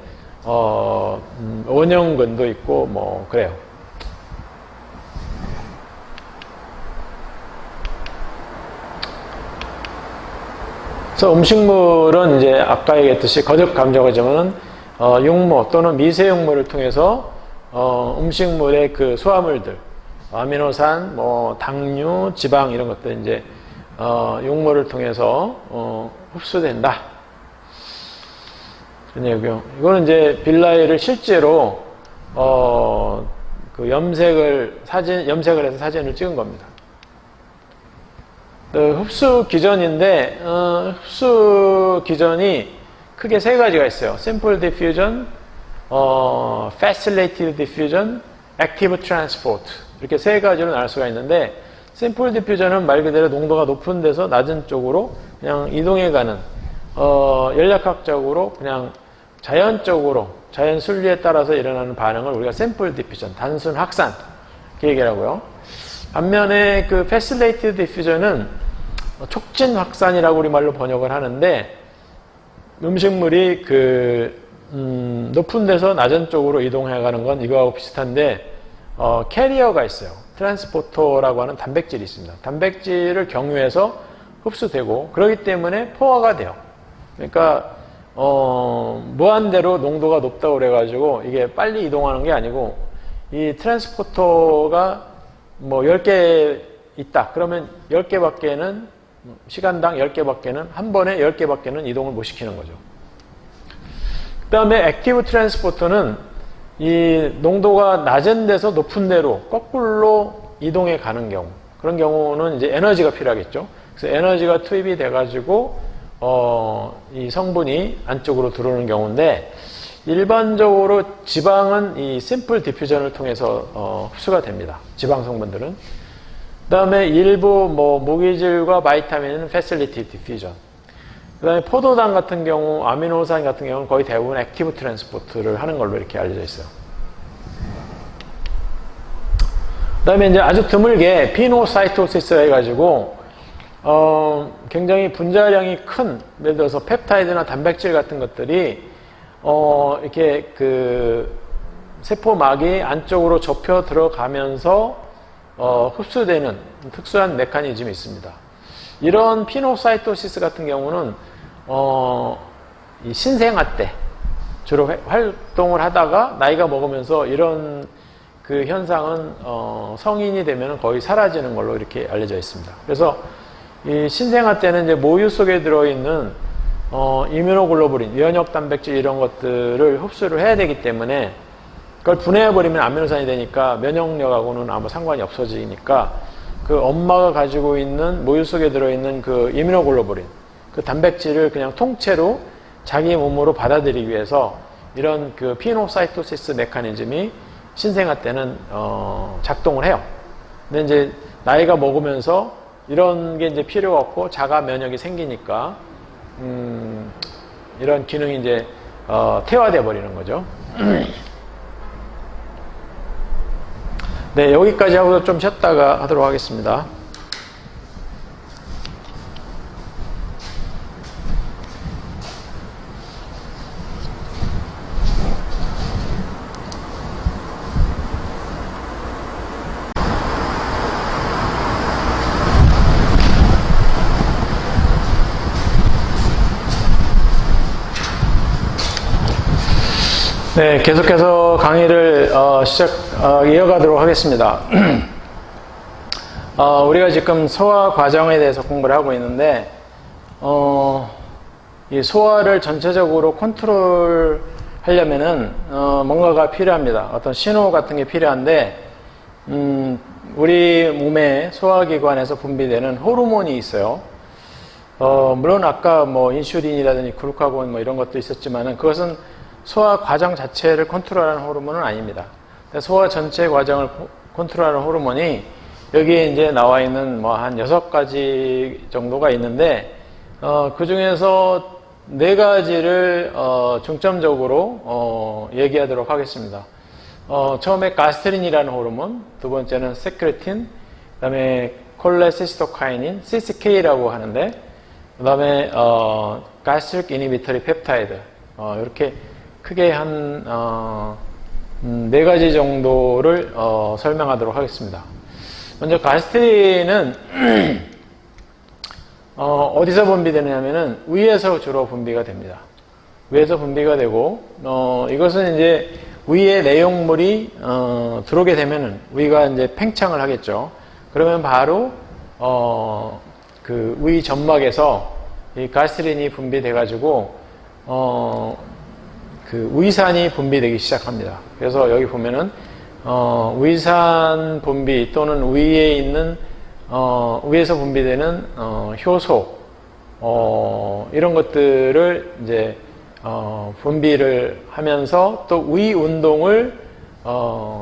원형근도 있고, 뭐, 그래요. 그래서 음식물은 이제 아까 얘기했듯이 거듭 감정하지만은, 육모 또는 미세육모를 통해서, 음식물의 그 소화물들, 아미노산, 뭐, 당류, 지방 이런 것들 이제, 육모를 통해서, 흡수된다. 이거는 이제 빌라이를 실제로 그 염색을 해서 사진을 찍은 겁니다. 흡수 기전인데 흡수 기전이 크게 세 가지가 있어요. Simple diffusion, Facilitated diffusion, Active transport 이렇게 세 가지로 나눌 수가 있는데 Simple diffusion은 말 그대로 농도가 높은 데서 낮은 쪽으로 그냥 이동해가는 연락학적으로 그냥 자연적으로 자연 순리에 따라서 일어나는 반응을 우리가 샘플 디퓨전, 단순 확산 이렇게 얘기하고요. 반면에 그 패실레이티드 디퓨전은 촉진 확산이라고 우리말로 번역을 하는데 음식물이 높은 데서 낮은 쪽으로 이동해 가는 건 이거하고 비슷한데 캐리어가 있어요. 트랜스포터라고 하는 단백질이 있습니다. 단백질을 경유해서 흡수되고 그렇기 때문에 포화가 돼요. 그러니까 무한대로 농도가 높다고 그래가지고 이게 빨리 이동하는 게 아니고 이 트랜스포터가 뭐 10개 있다. 그러면 10개밖에는 시간당 10개밖에는 한 번에 10개밖에는 이동을 못 시키는 거죠. 그 다음에 액티브 트랜스포터는 이 농도가 낮은 데서 높은 데로 거꾸로 이동해 가는 경우 그런 경우는 이제 에너지가 필요하겠죠. 그래서 에너지가 투입이 돼가지고 이 성분이 안쪽으로 들어오는 경우인데 일반적으로 지방은 이 심플 디퓨전을 통해서 흡수가 됩니다. 지방 성분들은. 그 다음에 일부 뭐 무기질과 바이타민은 패실리티 디퓨전. 그 다음에 포도당 같은 경우, 아미노산 같은 경우는 거의 대부분 액티브 트랜스포트를 하는 걸로 이렇게 알려져 있어요. 그 다음에 이제 아주 드물게 피노사이토시스 해가지고 굉장히 분자량이 큰, 예를 들어서 펩타이드나 단백질 같은 것들이, 이렇게 세포막이 안쪽으로 접혀 들어가면서, 흡수되는 특수한 메커니즘이 있습니다. 이런 피노사이토시스 같은 경우는, 이 신생아 때 주로 활동을 하다가 나이가 먹으면서 이런 그 현상은, 성인이 되면 거의 사라지는 걸로 이렇게 알려져 있습니다. 그래서 이 신생아 때는 이제 모유 속에 들어있는 이뮤노글로불린, 면역 단백질 이런 것들을 흡수를 해야 되기 때문에 그걸 분해해버리면 아미노산이 되니까 면역력하고는 아무 상관이 없어지니까 그 엄마가 가지고 있는 모유 속에 들어있는 그 이뮤노글로불린, 그 단백질을 그냥 통째로 자기 몸으로 받아들이기 위해서 이런 그 피노사이토시스 메커니즘이 신생아 때는 작동을 해요. 근데 이제 나이가 먹으면서 이런 게 이제 필요가 없고 자가 면역이 생기니까 이런 기능이 이제 퇴화돼 버리는 거죠. 네, 여기까지 하고 좀 쉬었다가 하도록 하겠습니다. 네, 계속해서 강의를 이어가도록 하겠습니다. 우리가 지금 소화 과정에 대해서 공부를 하고 있는데 이 소화를 전체적으로 컨트롤 하려면은 뭔가가 필요합니다. 어떤 신호 같은 게 필요한데 우리 몸의 소화기관에서 분비되는 호르몬이 있어요. 물론 아까 뭐 인슐린이라든지 글루카곤 뭐 이런 것도 있었지만은 그것은 소화 과정 자체를 컨트롤하는 호르몬은 아닙니다. 소화 전체 과정을 컨트롤하는 호르몬이 여기에 이제 나와 있는 뭐 한 6가지 정도가 있는데, 그 중에서 4가지를 중점적으로 얘기하도록 하겠습니다. 처음에 가스트린이라는 호르몬, 두 번째는 세크레틴, 그 다음에 콜레시스토카이닌, CCK라고 하는데, 그 다음에 가스트릭 이니비터리 펩타이드, 이렇게 크게 한 4가지 정도를 설명하도록 하겠습니다. 먼저 가스트린은 어디서 분비되느냐면은 위에서 주로 분비가 됩니다. 위에서 분비가 되고, 이것은 이제 위에 내용물이 들어오게 되면은 위가 이제 팽창을 하겠죠. 그러면 바로 그 위 점막에서 이 가스트린이 분비돼 가지고 그 위산이 분비되기 시작합니다. 그래서 여기 보면은 위산 분비 또는 위에 있는 위에서 분비되는 효소 이런 것들을 이제 분비를 하면서 또 위 운동을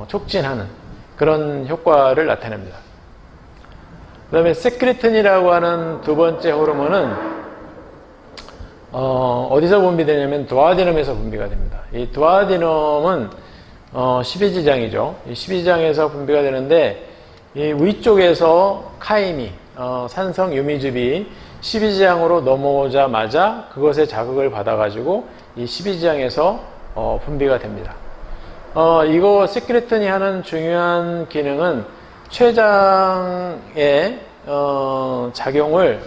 촉진하는 그런 효과를 나타냅니다. 그 다음에 세크레틴이라고 하는 두 번째 호르몬은 어디서 분비되냐면 두오데듐에서 분비가 됩니다. 이 두오데듐은 12지장이죠. 이 12지장에서 분비가 되는데 이 위쪽에서 카이미, 산성 유미즙이 12지장으로 넘어오자마자 그것에 자극을 받아가지고 이 12지장에서 분비가 됩니다. 이거 세크레틴이 하는 중요한 기능은 췌장의 작용을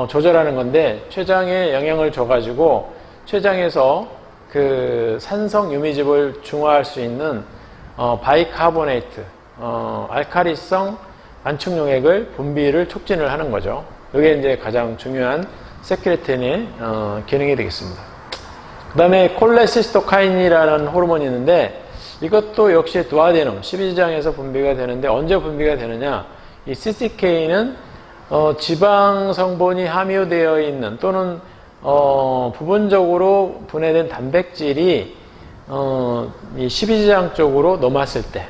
조절하는 건데, 췌장에 영향을 줘가지고 췌장에서 그 산성 유미즙을 중화할 수 있는 바이카보네이트, 알카리성 안축용액을 분비를 촉진을 하는 거죠. 이게 이제 가장 중요한 세크레틴의 기능이 되겠습니다. 그 다음에 콜레시스토카인이라는 호르몬이 있는데, 이것도 역시 두오데듐 12지장에서 분비가 되는데, 언제 분비가 되느냐? 이 CCK는 지방 성분이 함유되어 있는 또는 부분적으로 분해된 단백질이 이 12지장 쪽으로 넘어왔을 때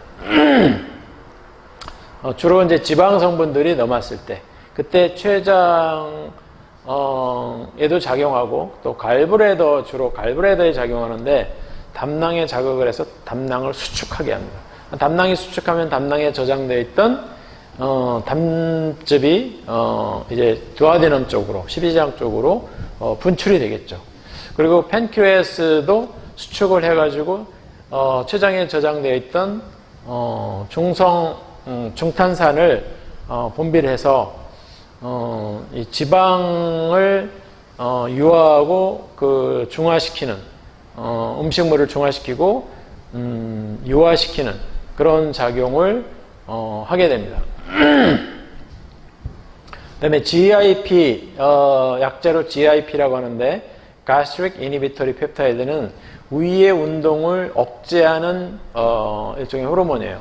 주로 이제 지방 성분들이 넘어왔을 때, 그때 췌장에도 작용하고 또 갈브레더, 주로 갈브레더에 작용하는데 담낭에 자극을 해서 담낭을 수축하게 합니다. 담낭이 수축하면 담낭에 저장되어 있던 담즙이 이제 두오데듐 쪽으로, 12지장 쪽으로 분출이 되겠죠. 그리고 팬크레아스도 수축을 해가지고 췌장에 저장되어 있던 중탄산을 분비를 해서 이 지방을 유화하고 그 중화시키는, 음식물을 중화시키고 유화시키는 그런 작용을 하게 됩니다. 그 다음에 GIP, 약자로 GIP라고 하는데, Gastric Inhibitory Peptide는 위의 운동을 억제하는 일종의 호르몬이에요.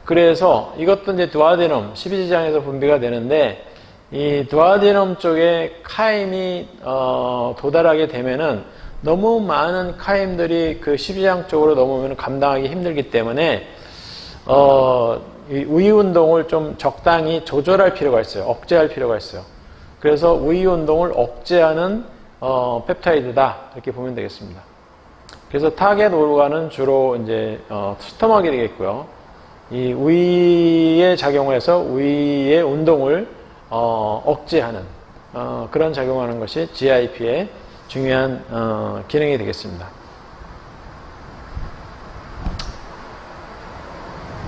그래서 이것도 이제 두오데듐 12지장에서 분비가 되는데, 이 두오데듐 쪽에 카임이 도달하게 되면은 너무 많은 카임들이 그 12지장 쪽으로 넘어오면 감당하기 힘들기 때문에 이 위 운동을 좀 적당히 조절할 필요가 있어요. 억제할 필요가 있어요. 그래서 위 운동을 억제하는 펩타이드다, 이렇게 보면 되겠습니다. 그래서 타겟 오르간은 주로 이제 스토막이 되겠고요. 이 위에 작용해서 위의 운동을 억제하는 그런 작용하는 것이 GIP의 중요한 기능이 되겠습니다.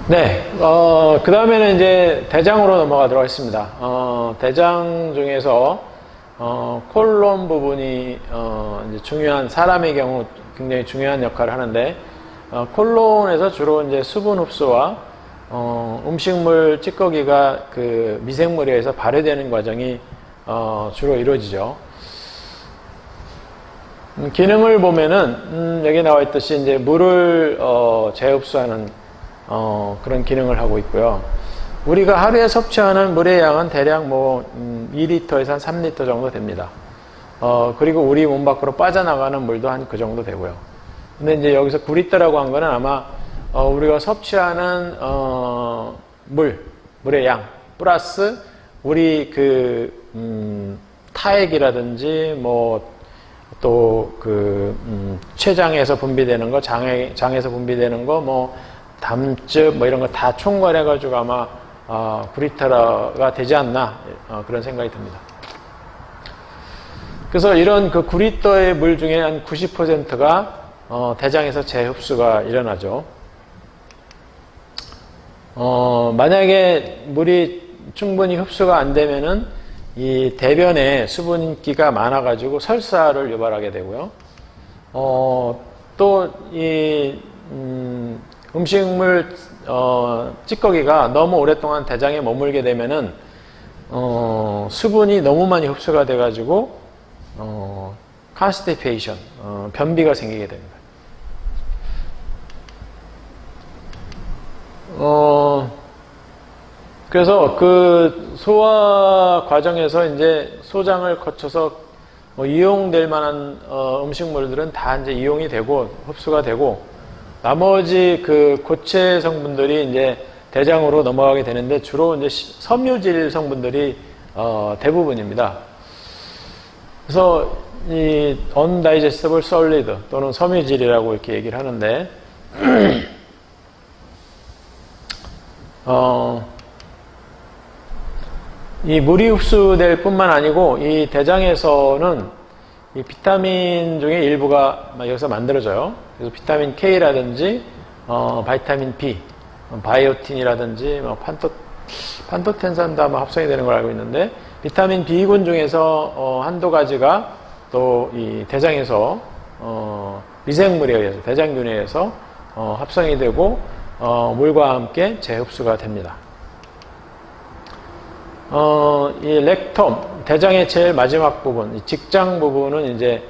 네, 그 다음에는 이제 대장으로 넘어가도록 하겠습니다. 대장 중에서 콜론 부분이 이제 중요한, 사람의 경우 굉장히 중요한 역할을 하는데, 콜론에서 주로 이제 수분 흡수와 음식물 찌꺼기가 그 미생물에 의해서 발효되는 과정이 주로 이루어지죠. 기능을 보면은 여기 나와 있듯이 이제 물을 재흡수하는 그런 기능을 하고 있고요. 우리가 하루에 섭취하는 물의 양은 대략 2리터에서 한 3리터 정도 됩니다. 그리고 우리 몸 밖으로 빠져나가는 물도 한 그 정도 되고요. 근데 이제 여기서 9리터라고 한 거는 아마 우리가 섭취하는 물의 양 플러스 우리 타액이라든지 또 췌장에서 분비되는 거, 장에서 분비되는 거, 담즙 이런 거 다 총괄해 가지고 아마 9리터가 되지 않나 그런 생각이 듭니다. 그래서 이런 9리터의 물 중에 한 90%가 대장에서 재흡수가 일어나죠. 만약에 물이 충분히 흡수가 안 되면은 이 대변에 수분기가 많아가지고 설사를 유발하게 되고요. 또 이 음식물 찌꺼기가 너무 오랫동안 대장에 머물게 되면은 수분이 너무 많이 흡수가 돼가지고 constipation, 변비가 생기게 됩니다. 그래서 그 소화 과정에서 이제 소장을 거쳐서 이용될 만한 음식물들은 다 이제 이용이 되고 흡수가 되고 나머지 그 고체 성분들이 이제 대장으로 넘어가게 되는데 주로 이제 섬유질 성분들이 대부분입니다. 그래서 이 undigestible solid 또는 섬유질이라고 이렇게 얘기를 하는데 이 물이 흡수될 뿐만 아니고 이 대장에서는 이 비타민 중에 일부가 여기서 만들어져요. 그래서 비타민 K라든지 바이타민 B, 바이오틴이라든지 판토텐산도 아마 합성이 되는 걸 알고 있는데 비타민 B군 중에서 한두 가지가 또 이 대장에서 미생물에 의해서 대장균에 의해서 합성이 되고 물과 함께 재흡수가 됩니다. 이 렉텀, 대장의 제일 마지막 부분, 이 직장 부분은 이제,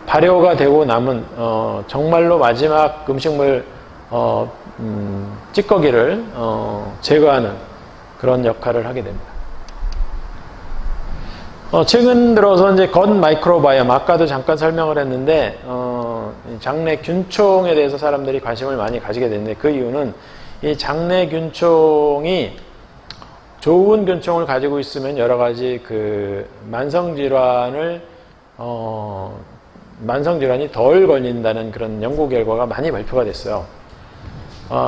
발효가 되고 남은, 정말로 마지막 음식물, 찌꺼기를, 제거하는 그런 역할을 하게 됩니다. 최근 들어서 이제 겉 마이크로바이옴, 아까도 잠깐 설명을 했는데, 장내 균총에 대해서 사람들이 관심을 많이 가지게 됐는데, 그 이유는 이 장내 균총이 좋은 균총을 가지고 있으면 여러 가지 만성질환이 덜 걸린다는 그런 연구 결과가 많이 발표가 됐어요.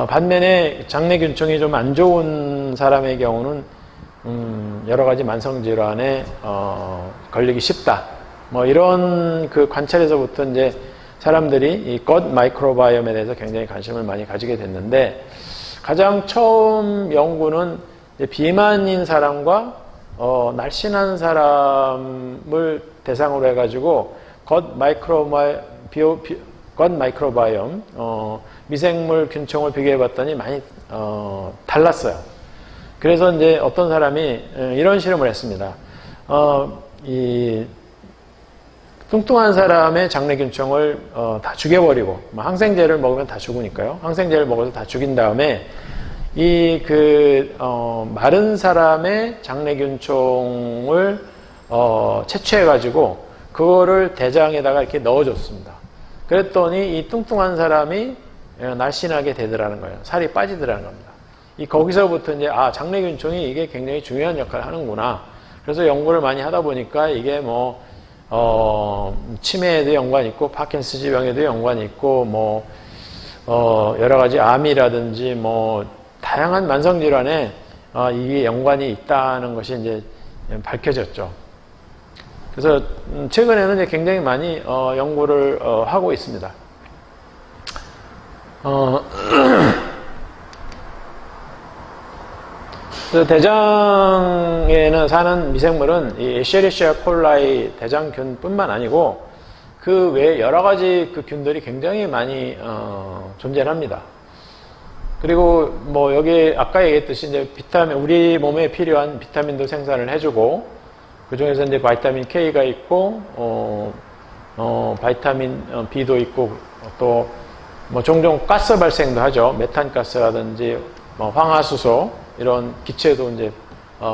반면에 장내 균총이 좀 안 좋은 사람의 경우는 여러 가지 만성질환에 걸리기 쉽다. 이런 관찰에서부터 이제 사람들이 이 겉 마이크로바이옴에 대해서 굉장히 관심을 많이 가지게 됐는데 가장 처음 연구는 비만인 사람과 날씬한 사람을 대상으로 해가지고 겉 마이크로바이옴 미생물 균총을 비교해봤더니 많이 달랐어요. 그래서 이제 어떤 사람이 이런 실험을 했습니다. 이 뚱뚱한 사람의 장내균총을 다 죽여버리고 항생제를 먹으면 다 죽으니까요. 항생제를 먹어서 다 죽인 다음에 이 마른 사람의 장내균총을 채취해가지고 그거를 대장에다가 이렇게 넣어줬습니다. 그랬더니 이 뚱뚱한 사람이 날씬하게 되더라는 거예요. 살이 빠지더라는 겁니다. 거기서부터 이제 장내균총이 이게 굉장히 중요한 역할을 하는구나. 그래서 연구를 많이 하다 보니까 이게 치매에도 연관이 있고, 파킨슨스 병에도 연관이 있고, 여러 가지 암이라든지, 다양한 만성질환에, 이게 연관이 있다는 것이 이제 밝혀졌죠. 그래서, 최근에는 이제 굉장히 많이, 연구를, 하고 있습니다. 그래서 대장에는 사는 미생물은 이 에시에리시아 콜라이 대장균뿐만 아니고 그 외에 여러 가지 균들이 굉장히 많이 존재합니다. 그리고 여기 아까 얘기했듯이 이제 비타민, 우리 몸에 필요한 비타민도 생산을 해주고 그 중에서 이제 바이타민 K가 있고 바이타민 B도 있고 또 뭐 종종 가스 발생도 하죠. 메탄 가스라든지 뭐 황화수소 이런 기체도 이제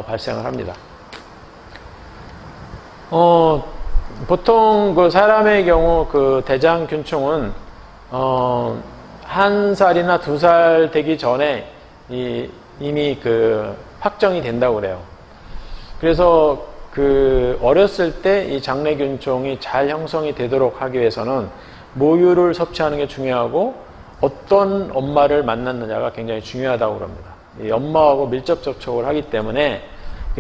발생을 합니다. 보통 그 사람의 경우 그 대장균총은 1살이나 2살 되기 전에 이미 그 확정이 된다고 그래요. 그래서 그 어렸을 때 이 장내균총이 잘 형성이 되도록 하기 위해서는 모유를 섭취하는 게 중요하고 어떤 엄마를 만났느냐가 굉장히 중요하다고 그럽니다. 이 엄마하고 밀접 접촉을 하기 때문에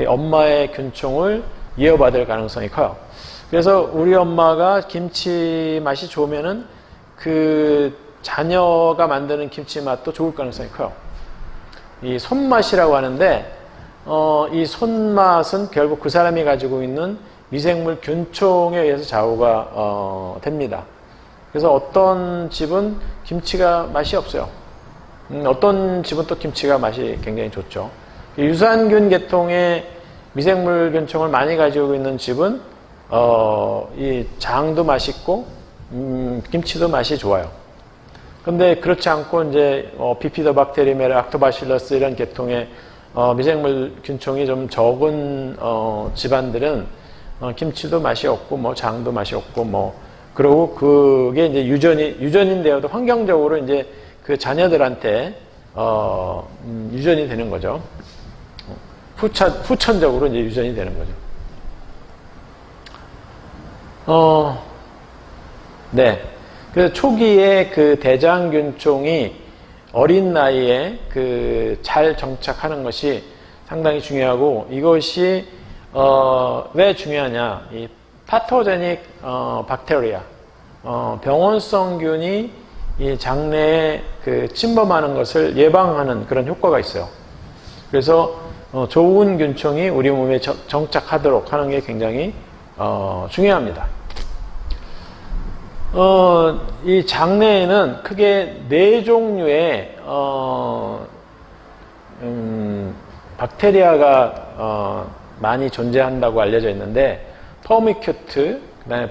엄마의 균총을 이어받을 가능성이 커요. 그래서 우리 엄마가 김치 맛이 좋으면은 그 자녀가 만드는 김치 맛도 좋을 가능성이 커요. 이 손맛이라고 하는데 이 손맛은 결국 그 사람이 가지고 있는 미생물 균총에 의해서 좌우가 됩니다. 그래서 어떤 집은 김치가 맛이 없어요. 어떤 집은 또 김치가 맛이 굉장히 좋죠. 유산균 계통의 미생물 균총을 많이 가지고 있는 집은 이 장도 맛있고 김치도 맛이 좋아요. 근데 그렇지 않고 이제 비피더박테리움, 락토바실러스 이런 계통의 미생물 균총이 좀 적은 집안들은 김치도 맛이 없고 뭐 장도 맛이 없고 뭐 그리고 그게 이제 유전인데요도 환경적으로 이제 그 자녀들한테 유전이 되는 거죠. 후천적으로 이제 유전이 되는 거죠. 네. 그래서 초기에 그 대장균총이 어린 나이에 그 잘 정착하는 것이 상당히 중요하고 이것이 왜 중요하냐? 이 파토제닉 박테리아, 병원성균이 이 장내에 그 침범하는 것을 예방하는 그런 효과가 있어요. 그래서 좋은 균총이 우리 몸에 정착하도록 하는 게 굉장히 중요합니다. 이 장내에는 크게 4종류의 박테리아가 많이 존재한다고 알려져 있는데 퍼미큐트, 그다음에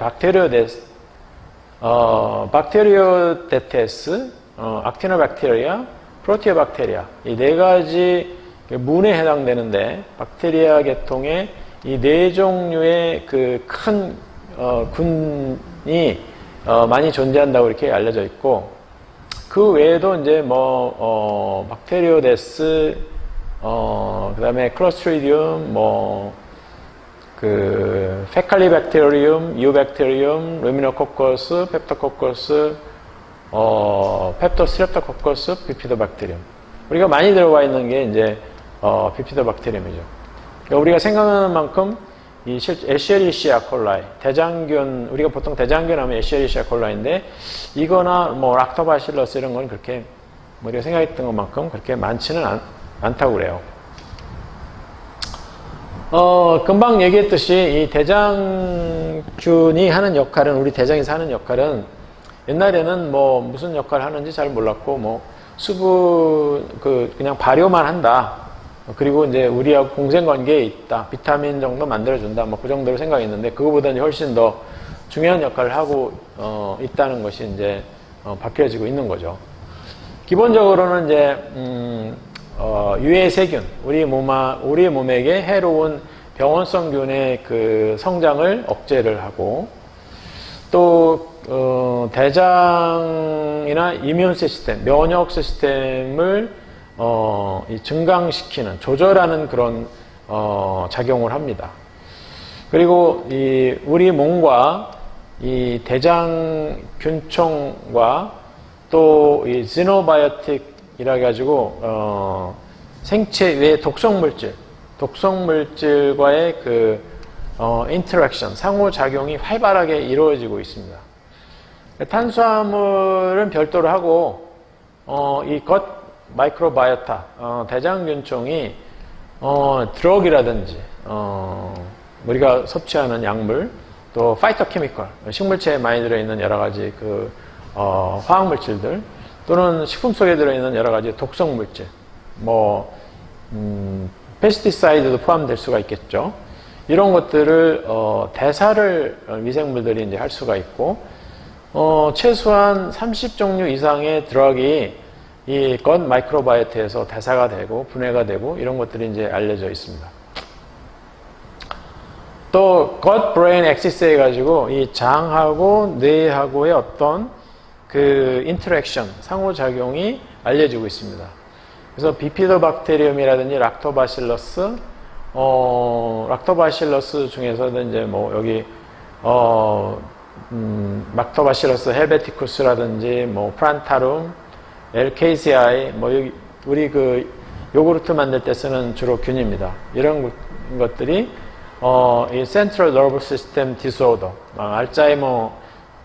박테리오데테스, 악티노박테리아, 프로티오박테리아 이 4가지 문에 해당되는데 박테리아 계통의 이 4종류의 그 큰 군이 많이 존재한다고 이렇게 알려져 있고 그 외에도 이제 뭐 박테리오데스 그다음에 클로스트리디움 그 페칼리박테리움, 유박테리움, 루미노코커스, 펩토코커스, 펩토스트랩토코커스, 비피더박테리움. 우리가 많이 들어가 있는 게 이제 비피더박테리움이죠. 그러니까 우리가 생각하는 만큼 이 에시에리시아 콜라이, 대장균, 우리가 보통 대장균 하면 에시에리시아 콜라이인데 이거나 뭐 락토바실러스 이런 건 그렇게 우리가 생각했던 것만큼 그렇게 많지는 않다고 그래요. 금방 얘기했듯이 이 대장균이 하는 역할은, 우리 대장에서 하는 역할은 옛날에는 뭐 무슨 역할을 하는지 잘 몰랐고 뭐 수분 그냥 발효만 한다. 그리고 이제 우리하고 공생관계에 있다. 비타민 정도 만들어준다. 뭐 그 정도로 생각했는데 그거보다는 훨씬 더 중요한 역할을 하고 있다는 것이 이제 바뀌어지고 있는 거죠. 기본적으로는 이제 유해 세균, 우리 몸에게 해로운 병원성균의 그 성장을 억제를 하고 또 대장이나 이뮨 시스템, 면역 시스템을 증강시키는, 조절하는 그런 작용을 합니다. 그리고 우리 몸과 이 대장균총과 또 이 지노바이오틱이라 가지고 생체 외 독성물질과의 그 인터랙션, 상호작용이 활발하게 이루어지고 있습니다. 탄수화물은 별도로 하고 이 겉 마이크로바이오타, 대장균총이 드럭이라든지 우리가 섭취하는 약물, 또 파이토케미컬, 식물체에 많이 들어있는 여러 가지 그 화학물질들, 또는 식품 속에 들어있는 여러 가지 독성물질, 페스티사이드도 포함될 수가 있겠죠. 이런 것들을 대사를 미생물들이 이제 할 수가 있고, 최소한 30종류 이상의 드럭이 이 gut 마이크로바이오트에서 대사가 되고 분해가 되고 이런 것들이 이제 알려져 있습니다. 또 gut brain axis 해가지고 이 장하고 뇌하고의 어떤 그 인터랙션 상호작용이 알려지고 있습니다. 그래서 비피도박테리움이라든지 락토바실러스 락토바실러스 중에서도 이제 뭐 여기 락토바실러스 헬베티쿠스라든지 뭐 프란타룸, 엘케이시아이 뭐 여기 우리 그 요구르트 만들 때 쓰는 주로 균입니다. 이런 것들이 이 센트럴 너브 시스템 디스오더, 알츠하이머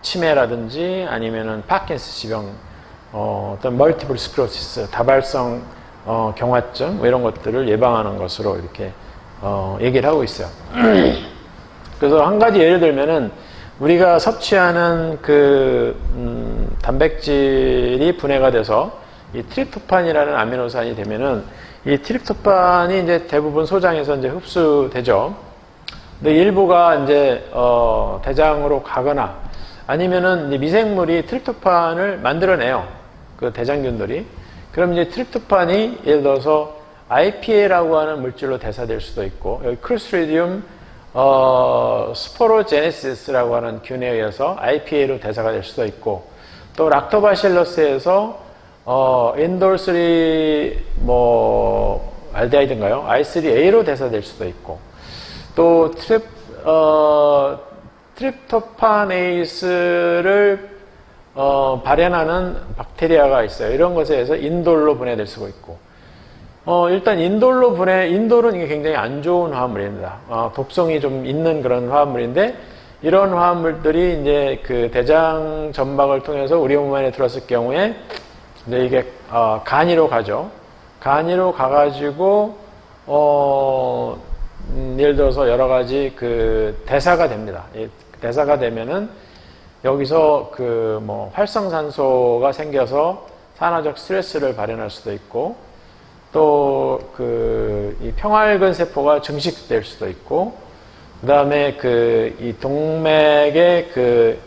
치매라든지 아니면은 파킨스 지병, 어떤 멀티플 스크로시스, 다발성 경화증 뭐 이런 것들을 예방하는 것으로 이렇게 얘기를 하고 있어요. 그래서 한 가지 예를 들면은 우리가 섭취하는 그 단백질이 분해가 돼서 이 트립토판이라는 아미노산이 되면은 이 트립토판이 이제 대부분 소장에서 이제 흡수되죠. 근데 일부가 이제 대장으로 가거나 아니면은 미생물이 트립토판을 만들어내요. 그 대장균들이. 그럼 이제 트립토판이 예를 들어서 IPA라고 하는 물질로 대사될 수도 있고, 여기 클로스트리디움 스포로제네시스라고 하는 균에 의해서 IPA로 대사가 될 수도 있고, 또 락토바실러스에서 인돌3 뭐 알데하이드인가요? I3A로 대사될 수도 있고, 또 트립토파네이스를 발현하는 박테리아가 있어요. 이런 것에 의해서 인돌로 분해될 수가 있고, 일단 인돌은 이게 굉장히 안 좋은 화합물입니다. 독성이 좀 있는 그런 화합물인데, 이런 화합물들이 이제 그 대장 점막을 통해서 우리 몸 안에 들어왔을 경우에, 이제 이게, 간이로 가죠. 간이로 가가지고, 예를 들어서 여러 가지 그 대사가 됩니다. 대사가 되면은 여기서 그 뭐 활성산소가 생겨서 산화적 스트레스를 발현할 수도 있고, 또 그 이 평활근 세포가 증식될 수도 있고, 그 다음에 그 이 동맥의 그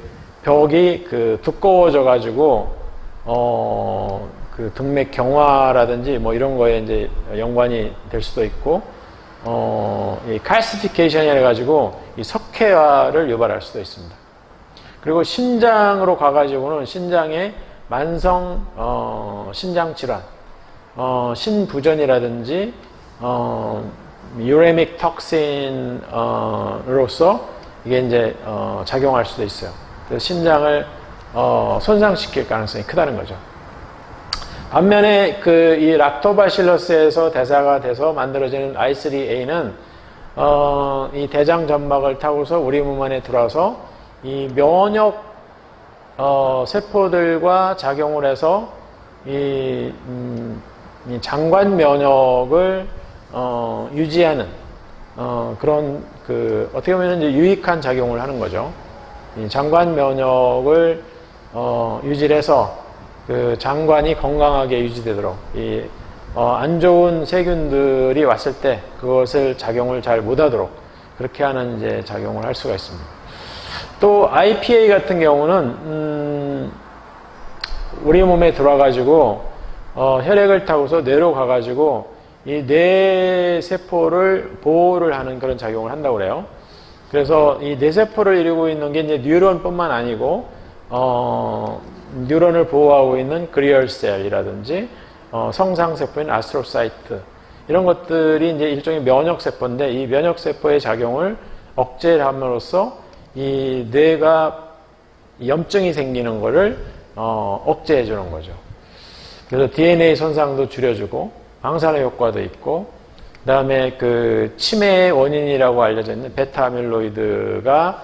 벽이 그 두꺼워져 가지고 그 동맥 경화라든지 뭐 이런 거에 이제 연관이 될 수도 있고, 이 칼시피케이션이 해가지고 이 석회화를 유발할 수도 있습니다. 그리고 신장으로 가가지고는 신장의 만성 신장 질환, 신부전이라든지 유레믹 톡신으로서 이게 이제 작용할 수도 있어요. 그래서 신장을 손상시킬 가능성이 크다는 거죠. 반면에 그 이 락토바실러스에서 대사가 돼서 만들어지는 I3A는 이 대장 점막을 타고서 우리 몸 안에 들어와서 이 면역 세포들과 작용을 해서 이 장관 면역을 유지하는 그런 그 어떻게 보면 이제 유익한 작용을 하는 거죠. 이 장관 면역을 유지해서 그 장관이 건강하게 유지되도록 이 안 좋은 세균들이 왔을 때 그것을 작용을 잘 못하도록 그렇게 하는 이제 작용을 할 수가 있습니다. 또 IPA 같은 경우는 우리 몸에 들어와가지고 혈액을 타고서 뇌로 가가지고 이 뇌 세포를 보호를 하는 그런 작용을 한다고 그래요. 그래서 이 뇌세포를 이루고 있는 게 이제 뉴런뿐만 아니고 뉴런을 보호하고 있는 그리얼셀이라든지 성상세포인 아스트로사이트 이런 것들이 이제 일종의 면역세포인데, 이 면역세포의 작용을 억제함으로써 이 뇌가 염증이 생기는 거를 억제해 주는 거죠. 그래서 DNA 손상도 줄여주고 방사능 효과도 있고, 그 다음에 그 치매의 원인이라고 알려져 있는 베타 아밀로이드가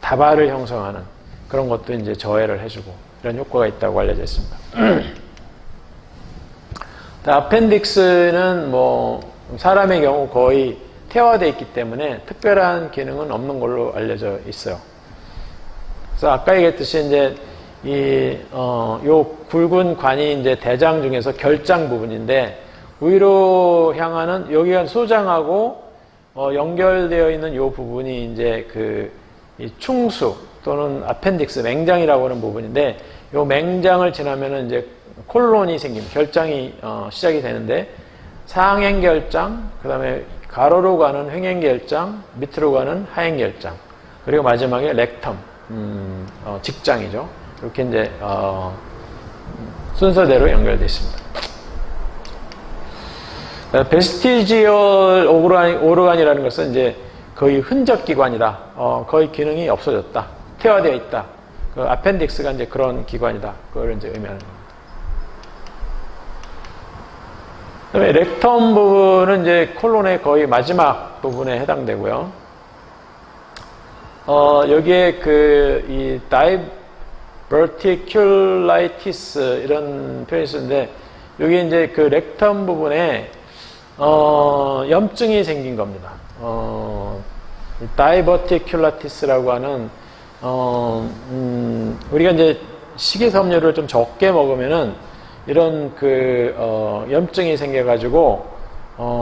다발을 형성하는 그런 것도 이제 저해를 해주고 이런 효과가 있다고 알려져 있습니다. 아펜딕스는 뭐 사람의 경우 거의 퇴화되어 있기 때문에 특별한 기능은 없는 걸로 알려져 있어요. 그래서 아까 얘기했듯이 이제 요 굵은 관이 이제 대장 중에서 결장 부분인데, 위로 향하는 여기가 소장하고 연결되어 있는 요 부분이 이제 이 충수, 또는 아펜딕스, 맹장이라고 하는 부분인데, 이 맹장을 지나면은 이제 콜론이 생깁니다. 결장이 시작이 되는데, 상행결장, 그 다음에 가로로 가는 횡행결장, 밑으로 가는 하행결장, 그리고 마지막에 렉텀, 직장이죠. 이렇게 이제 순서대로 연결되어 있습니다. 베스티지얼 오르간이라는 것은 이제 거의 흔적 기관이다. 거의 기능이 없어졌다. 퇴화되어 있다. 그 아펜딕스가 이제 그런 기관이다. 그걸 이제 의미하는 겁니다. 그다음에 렉텀 부분은 이제 콜론의 거의 마지막 부분에 해당되고요. 여기에 이 diverticulitis 이런 표현이 쓰는데, 여기 이제 그 렉텀 부분에 염증이 생긴 겁니다. diverticulitis라고 하는 우리가 이제 식이섬유를 좀 적게 먹으면은 이런 염증이 생겨가지고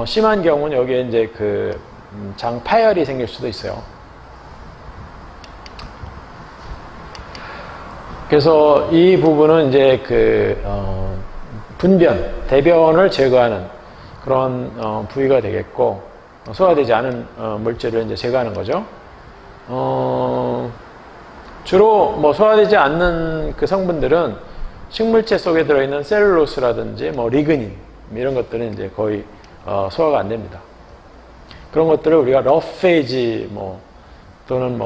심한 경우는 여기에 이제 장 파열이 생길 수도 있어요. 그래서 이 부분은 이제 대변을 제거하는 그런 부위가 되겠고, 소화되지 않은 물질을 이제 제거하는 거죠. 주로 뭐 소화되지 않는 그 성분들은 식물체 속에 들어있는 셀룰로스라든지 뭐 리그닌 이런 것들은 이제 거의 소화가 안 됩니다. 그런 것들을 우리가 러페이지 또는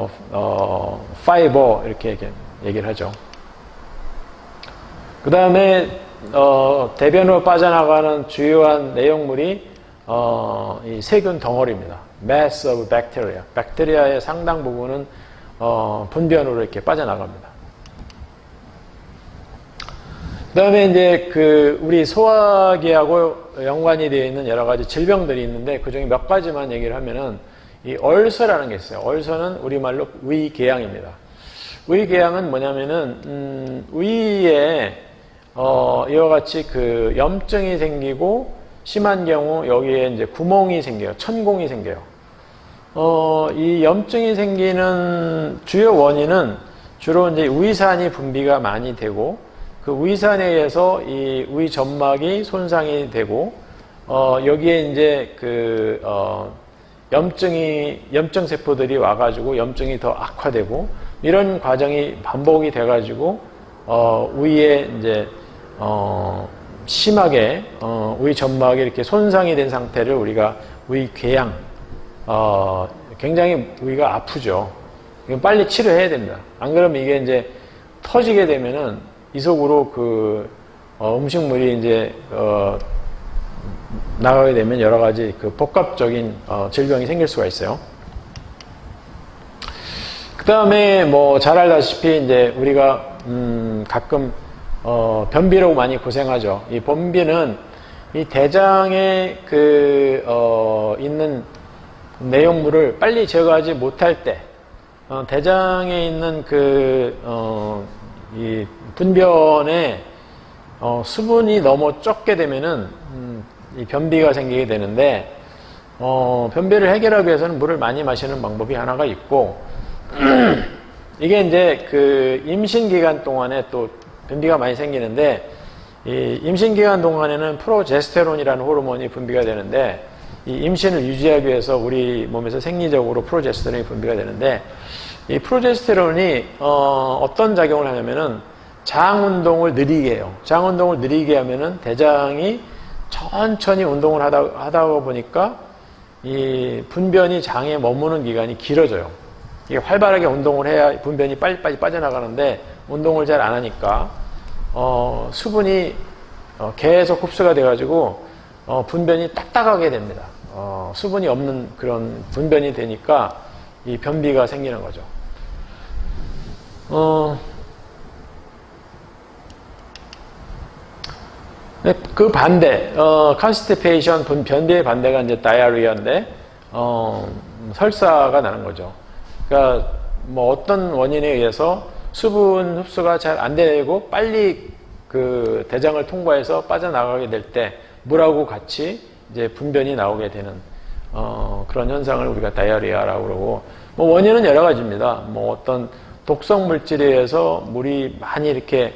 파이버 이렇게 얘기를 하죠. 그 다음에 대변으로 빠져나가는 주요한 내용물이 이 세균 덩어리입니다. mass of bacteria. 박테리아의 상당 부분은 분변으로 이렇게 빠져나갑니다. 그 다음에 이제 우리 소화기하고 연관이 되어 있는 여러 가지 질병들이 있는데, 그 중에 몇 가지만 얘기를 하면은 이 얼서라는 게 있어요. 얼서는 우리말로 위궤양입니다. 위궤양은 뭐냐면은 위에 이와 같이 염증이 생기고, 심한 경우 여기에 이제 구멍이 생겨요. 천공이 생겨요. 이 염증이 생기는 주요 원인은 주로 이제 위산이 분비가 많이 되고, 그 위산에 의해서 이 위 점막이 손상이 되고, 여기에 이제 염증 세포들이 와가지고 염증이 더 악화되고, 이런 과정이 반복이 돼가지고, 위에 이제, 심하게, 위 점막이 이렇게 손상이 된 상태를 우리가 위궤양, 굉장히 위가 아프죠. 이건 빨리 치료해야 됩니다. 안 그러면 이게 이제 터지게 되면은 이속으로 음식물이 이제, 나가게 되면 여러 가지 복합적인, 질병이 생길 수가 있어요. 그 다음에 잘 알다시피 이제 우리가, 가끔, 변비로 많이 고생하죠. 이 변비는 이 대장에 있는 내용물을 빨리 제거하지 못할 때, 대장에 있는 이 분변에 수분이 너무 적게 되면은 이 변비가 생기게 되는데, 변비를 해결하기 위해서는 물을 많이 마시는 방법이 하나가 있고, 이게 이제 임신 기간 동안에 또 변비가 많이 생기는데, 이 임신 기간 동안에는 프로제스테론이라는 호르몬이 분비가 되는데, 이 임신을 유지하기 위해서 우리 몸에서 생리적으로 프로제스테론이 분비가 되는데, 이 프로제스테론이 어떤 작용을 하냐면은 장 운동을 느리게 해요. 장 운동을 느리게 하면은 대장이 천천히 운동을 하다 보니까 이 분변이 장에 머무는 기간이 길어져요. 이게 활발하게 운동을 해야 분변이 빨리빨리 빠져나가는데, 운동을 잘 안 하니까 수분이 계속 흡수가 돼가지고 분변이 딱딱하게 됩니다. 수분이 없는 그런 분변이 되니까 이 변비가 생기는 거죠. 그 반대, constipation, 변비의 반대가 이제 diarrhea인데, 설사가 나는 거죠. 그러니까 어떤 원인에 의해서 수분 흡수가 잘 안 되고 빨리 대장을 통과해서 빠져나가게 될 때 물하고 같이 이제 분변이 나오게 되는 그런 현상을 우리가 다이어리아라고 그러고, 원인은 여러 가지입니다. 어떤 독성 물질에 의해서 물이 많이 이렇게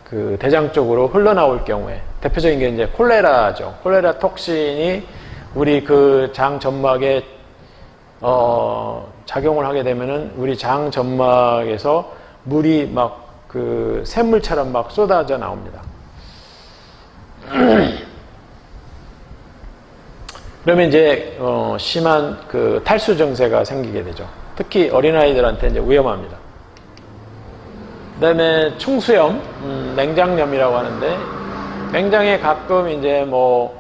그 대장 쪽으로 흘러나올 경우에 대표적인 게 이제 콜레라죠. 콜레라 톡신이 우리 그 장 점막에 작용을 하게 되면은 우리 장 점막에서 물이 막 그 샘물처럼 막 쏟아져 나옵니다. 그러면 이제 심한 그 탈수 증세가 생기게 되죠. 특히 어린아이들한테 이제 위험합니다. 그다음에 충수염, 맹장염이라고 하는데 맹장에 가끔 이제 뭐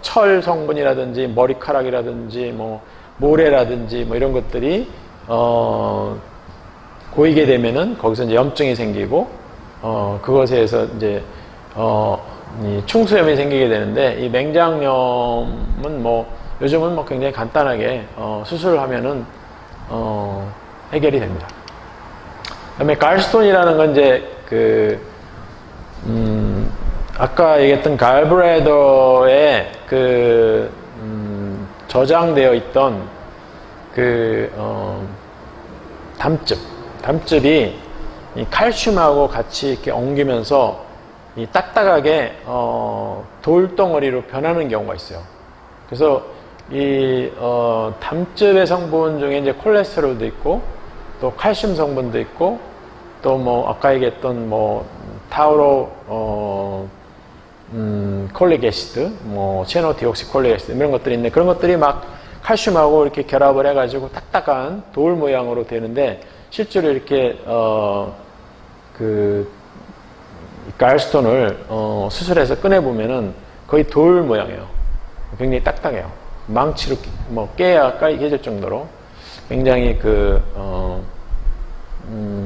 철 성분이라든지 머리카락이라든지 뭐 모래라든지 뭐 이런 것들이 고이게 되면은 거기서 이제 염증이 생기고 그것에 의해서 이제 이 충수염이 생기게 되는데 이 맹장염은 뭐 요즘은 뭐 굉장히 간단하게 수술을 하면은 해결이 됩니다. 그다음에 갈스톤이라는 건 이제 그 아까 얘기했던 갈브레더에 그 저장되어 있던 그 담즙이 이 칼슘하고 같이 이렇게 엉기면서 이 딱딱하게 돌덩어리로 변하는 경우가 있어요. 그래서 이 담즙의 성분 중에 이제 콜레스테롤도 있고 또 칼슘 성분도 있고 또 뭐 아까 얘기했던 뭐 타우로 콜릭 애시드, 뭐 시아노디옥시 콜릭 애시드 이런 것들이 있는데 그런 것들이 막 칼슘하고 이렇게 결합을 해가지고 딱딱한 돌 모양으로 되는데 실제로 이렇게 그 갈스톤을 수술해서 꺼내 보면은 거의 돌 모양이에요. 굉장히 딱딱해요. 망치로 뭐 깨야 깨질 정도로 굉장히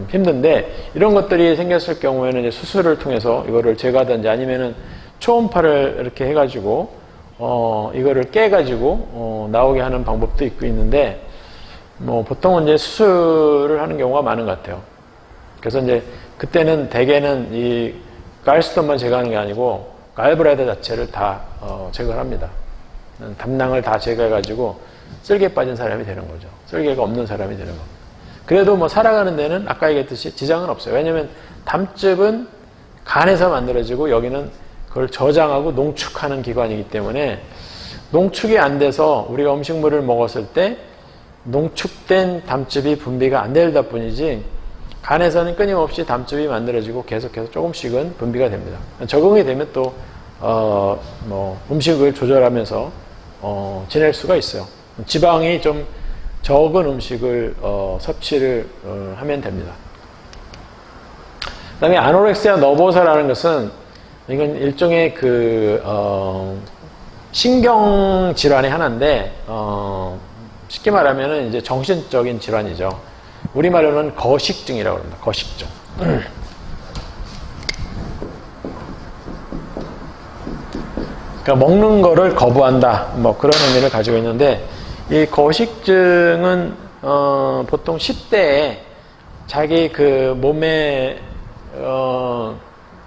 힘든데 이런 것들이 생겼을 경우에는 이제 수술을 통해서 이거를 제거하든지 아니면은 초음파를 이렇게 해가지고 이거를 깨가지고 나오게 하는 방법도 있는데 뭐 보통은 이제 수술을 하는 경우가 많은 것 같아요. 그래서 이제 그때는 대개는 이 갈스톤만 제거하는 게 아니고 갈브레더 자체를 다 제거를 합니다. 담낭을 다 제거해가지고 쓸개 빠진 사람이 되는 거죠. 쓸개가 없는 사람이 되는 겁니다. 그래도 뭐 살아가는 데는 아까 얘기했듯이 지장은 없어요. 왜냐하면 담즙은 간에서 만들어지고 여기는 그걸 저장하고 농축하는 기관이기 때문에 농축이 안 돼서 우리가 음식물을 먹었을 때 농축된 담즙이 분비가 안 되다 뿐이지 간에서는 끊임없이 담즙이 만들어지고 계속해서 조금씩은 분비가 됩니다. 적응이 되면 또 뭐 음식을 조절하면서 지낼 수가 있어요. 지방이 좀 적은 음식을 섭취를 하면 됩니다. 그 다음에 아노렉시아 너보사라는 것은 이건 일종의 그 신경 질환의 하나인데 쉽게 말하면 이제 정신적인 질환이죠. 우리말로는 거식증이라고 합니다. 거식증. 그러니까 먹는 거를 거부한다. 뭐 그런 의미를 가지고 있는데 이 거식증은 보통 10대에 자기 그 몸의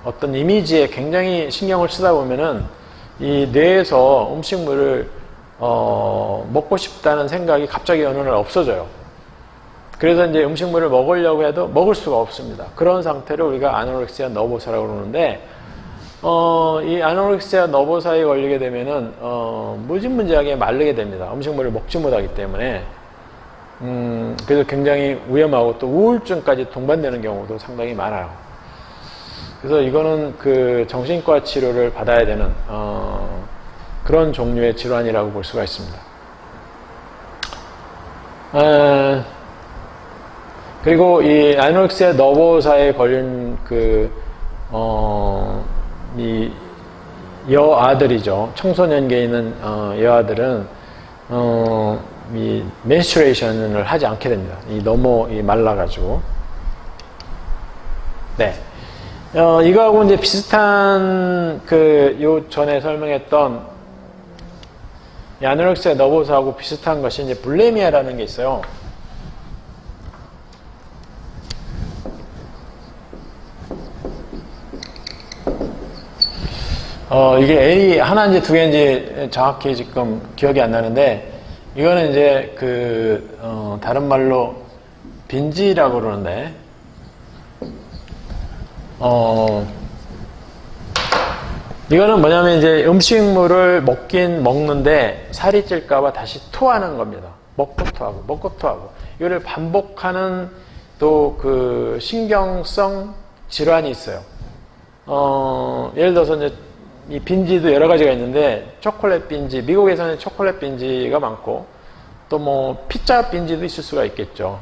어떤 이미지에 굉장히 신경을 쓰다 보면은 이 뇌에서 음식물을 먹고 싶다는 생각이 갑자기 어느 날 없어져요. 그래서 이제 음식물을 먹으려고 해도 먹을 수가 없습니다. 그런 상태를 우리가 아노렉시아 너보사라고 그러는데 이 아노렉시아 너보사에 걸리게 되면은 무지무지하게 마르게 됩니다. 음식물을 먹지 못하기 때문에 그래서 굉장히 위험하고 또 우울증까지 동반되는 경우도 상당히 많아요. 그래서 이거는 그 정신과 치료를 받아야 되는 그런 종류의 질환이라고 볼 수가 있습니다. 그리고 이 아노렉시아 너보사에 걸린 이 여아들이죠. 청소년기에 있는 여아들은 이 menstruation을 하지 않게 됩니다. 너무 말라가지고. 네. 이거하고 이제 비슷한 요 전에 설명했던 이 아노렉시아 너보사하고 비슷한 것이 이제 불레미아라는 게 있어요. 이게 L이 하나인지 두 개인지 정확히 지금 기억이 안 나는데, 이거는 이제 다른 말로 빈지라고 그러는데, 이거는 뭐냐면 이제 음식물을 먹긴 먹는데 살이 찔까봐 다시 토하는 겁니다. 먹고 토하고, 먹고 토하고. 이거를 반복하는 또 신경성 질환이 있어요. 예를 들어서 이제 이 빈지도 여러 가지가 있는데, 초콜릿 빈지, 미국에서는 초콜릿 빈지가 많고, 또 뭐, 피자 빈지도 있을 수가 있겠죠.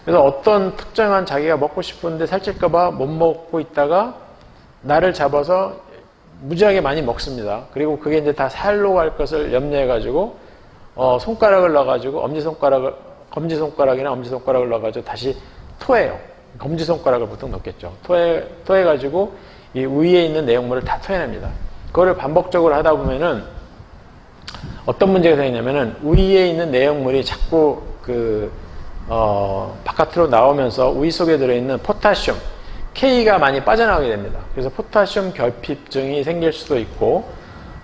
그래서 어떤 특정한 자기가 먹고 싶은데 살찔까봐 못 먹고 있다가, 날을 잡아서 무지하게 많이 먹습니다. 그리고 그게 이제 다 살로 갈 것을 염려해가지고, 손가락을 넣어가지고, 검지손가락이나 엄지손가락을 넣어가지고 다시 토해요. 검지손가락을 보통 넣겠죠. 토해가지고, 이 위에 있는 내용물을 다 토해냅니다. 그거를 반복적으로 하다 보면은 어떤 문제가 생기냐면은 위에 있는 내용물이 자꾸 바깥으로 나오면서 위 속에 들어있는 포타슘, K가 많이 빠져나가게 됩니다. 그래서 포타슘 결핍증이 생길 수도 있고,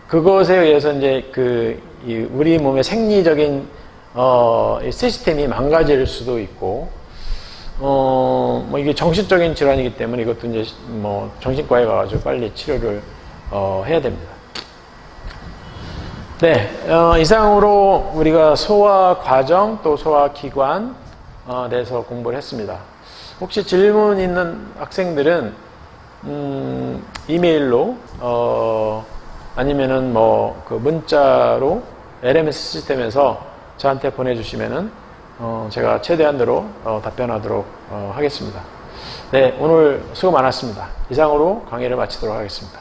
그것에 의해서 이제 우리 몸의 생리적인 시스템이 망가질 수도 있고, 뭐 이게 정신적인 질환이기 때문에 이것도 이제 뭐 정신과에 가가지고 빨리 치료를 해야 됩니다. 네, 이상으로 우리가 소화 과정 또 소화 기관 대해서 공부를 했습니다. 혹시 질문 있는 학생들은 이메일로 아니면은 뭐 문자로 LMS 시스템에서 저한테 보내주시면은 제가 최대한으로 답변하도록 하겠습니다. 네, 오늘 수고 많았습니다. 이상으로 강의를 마치도록 하겠습니다.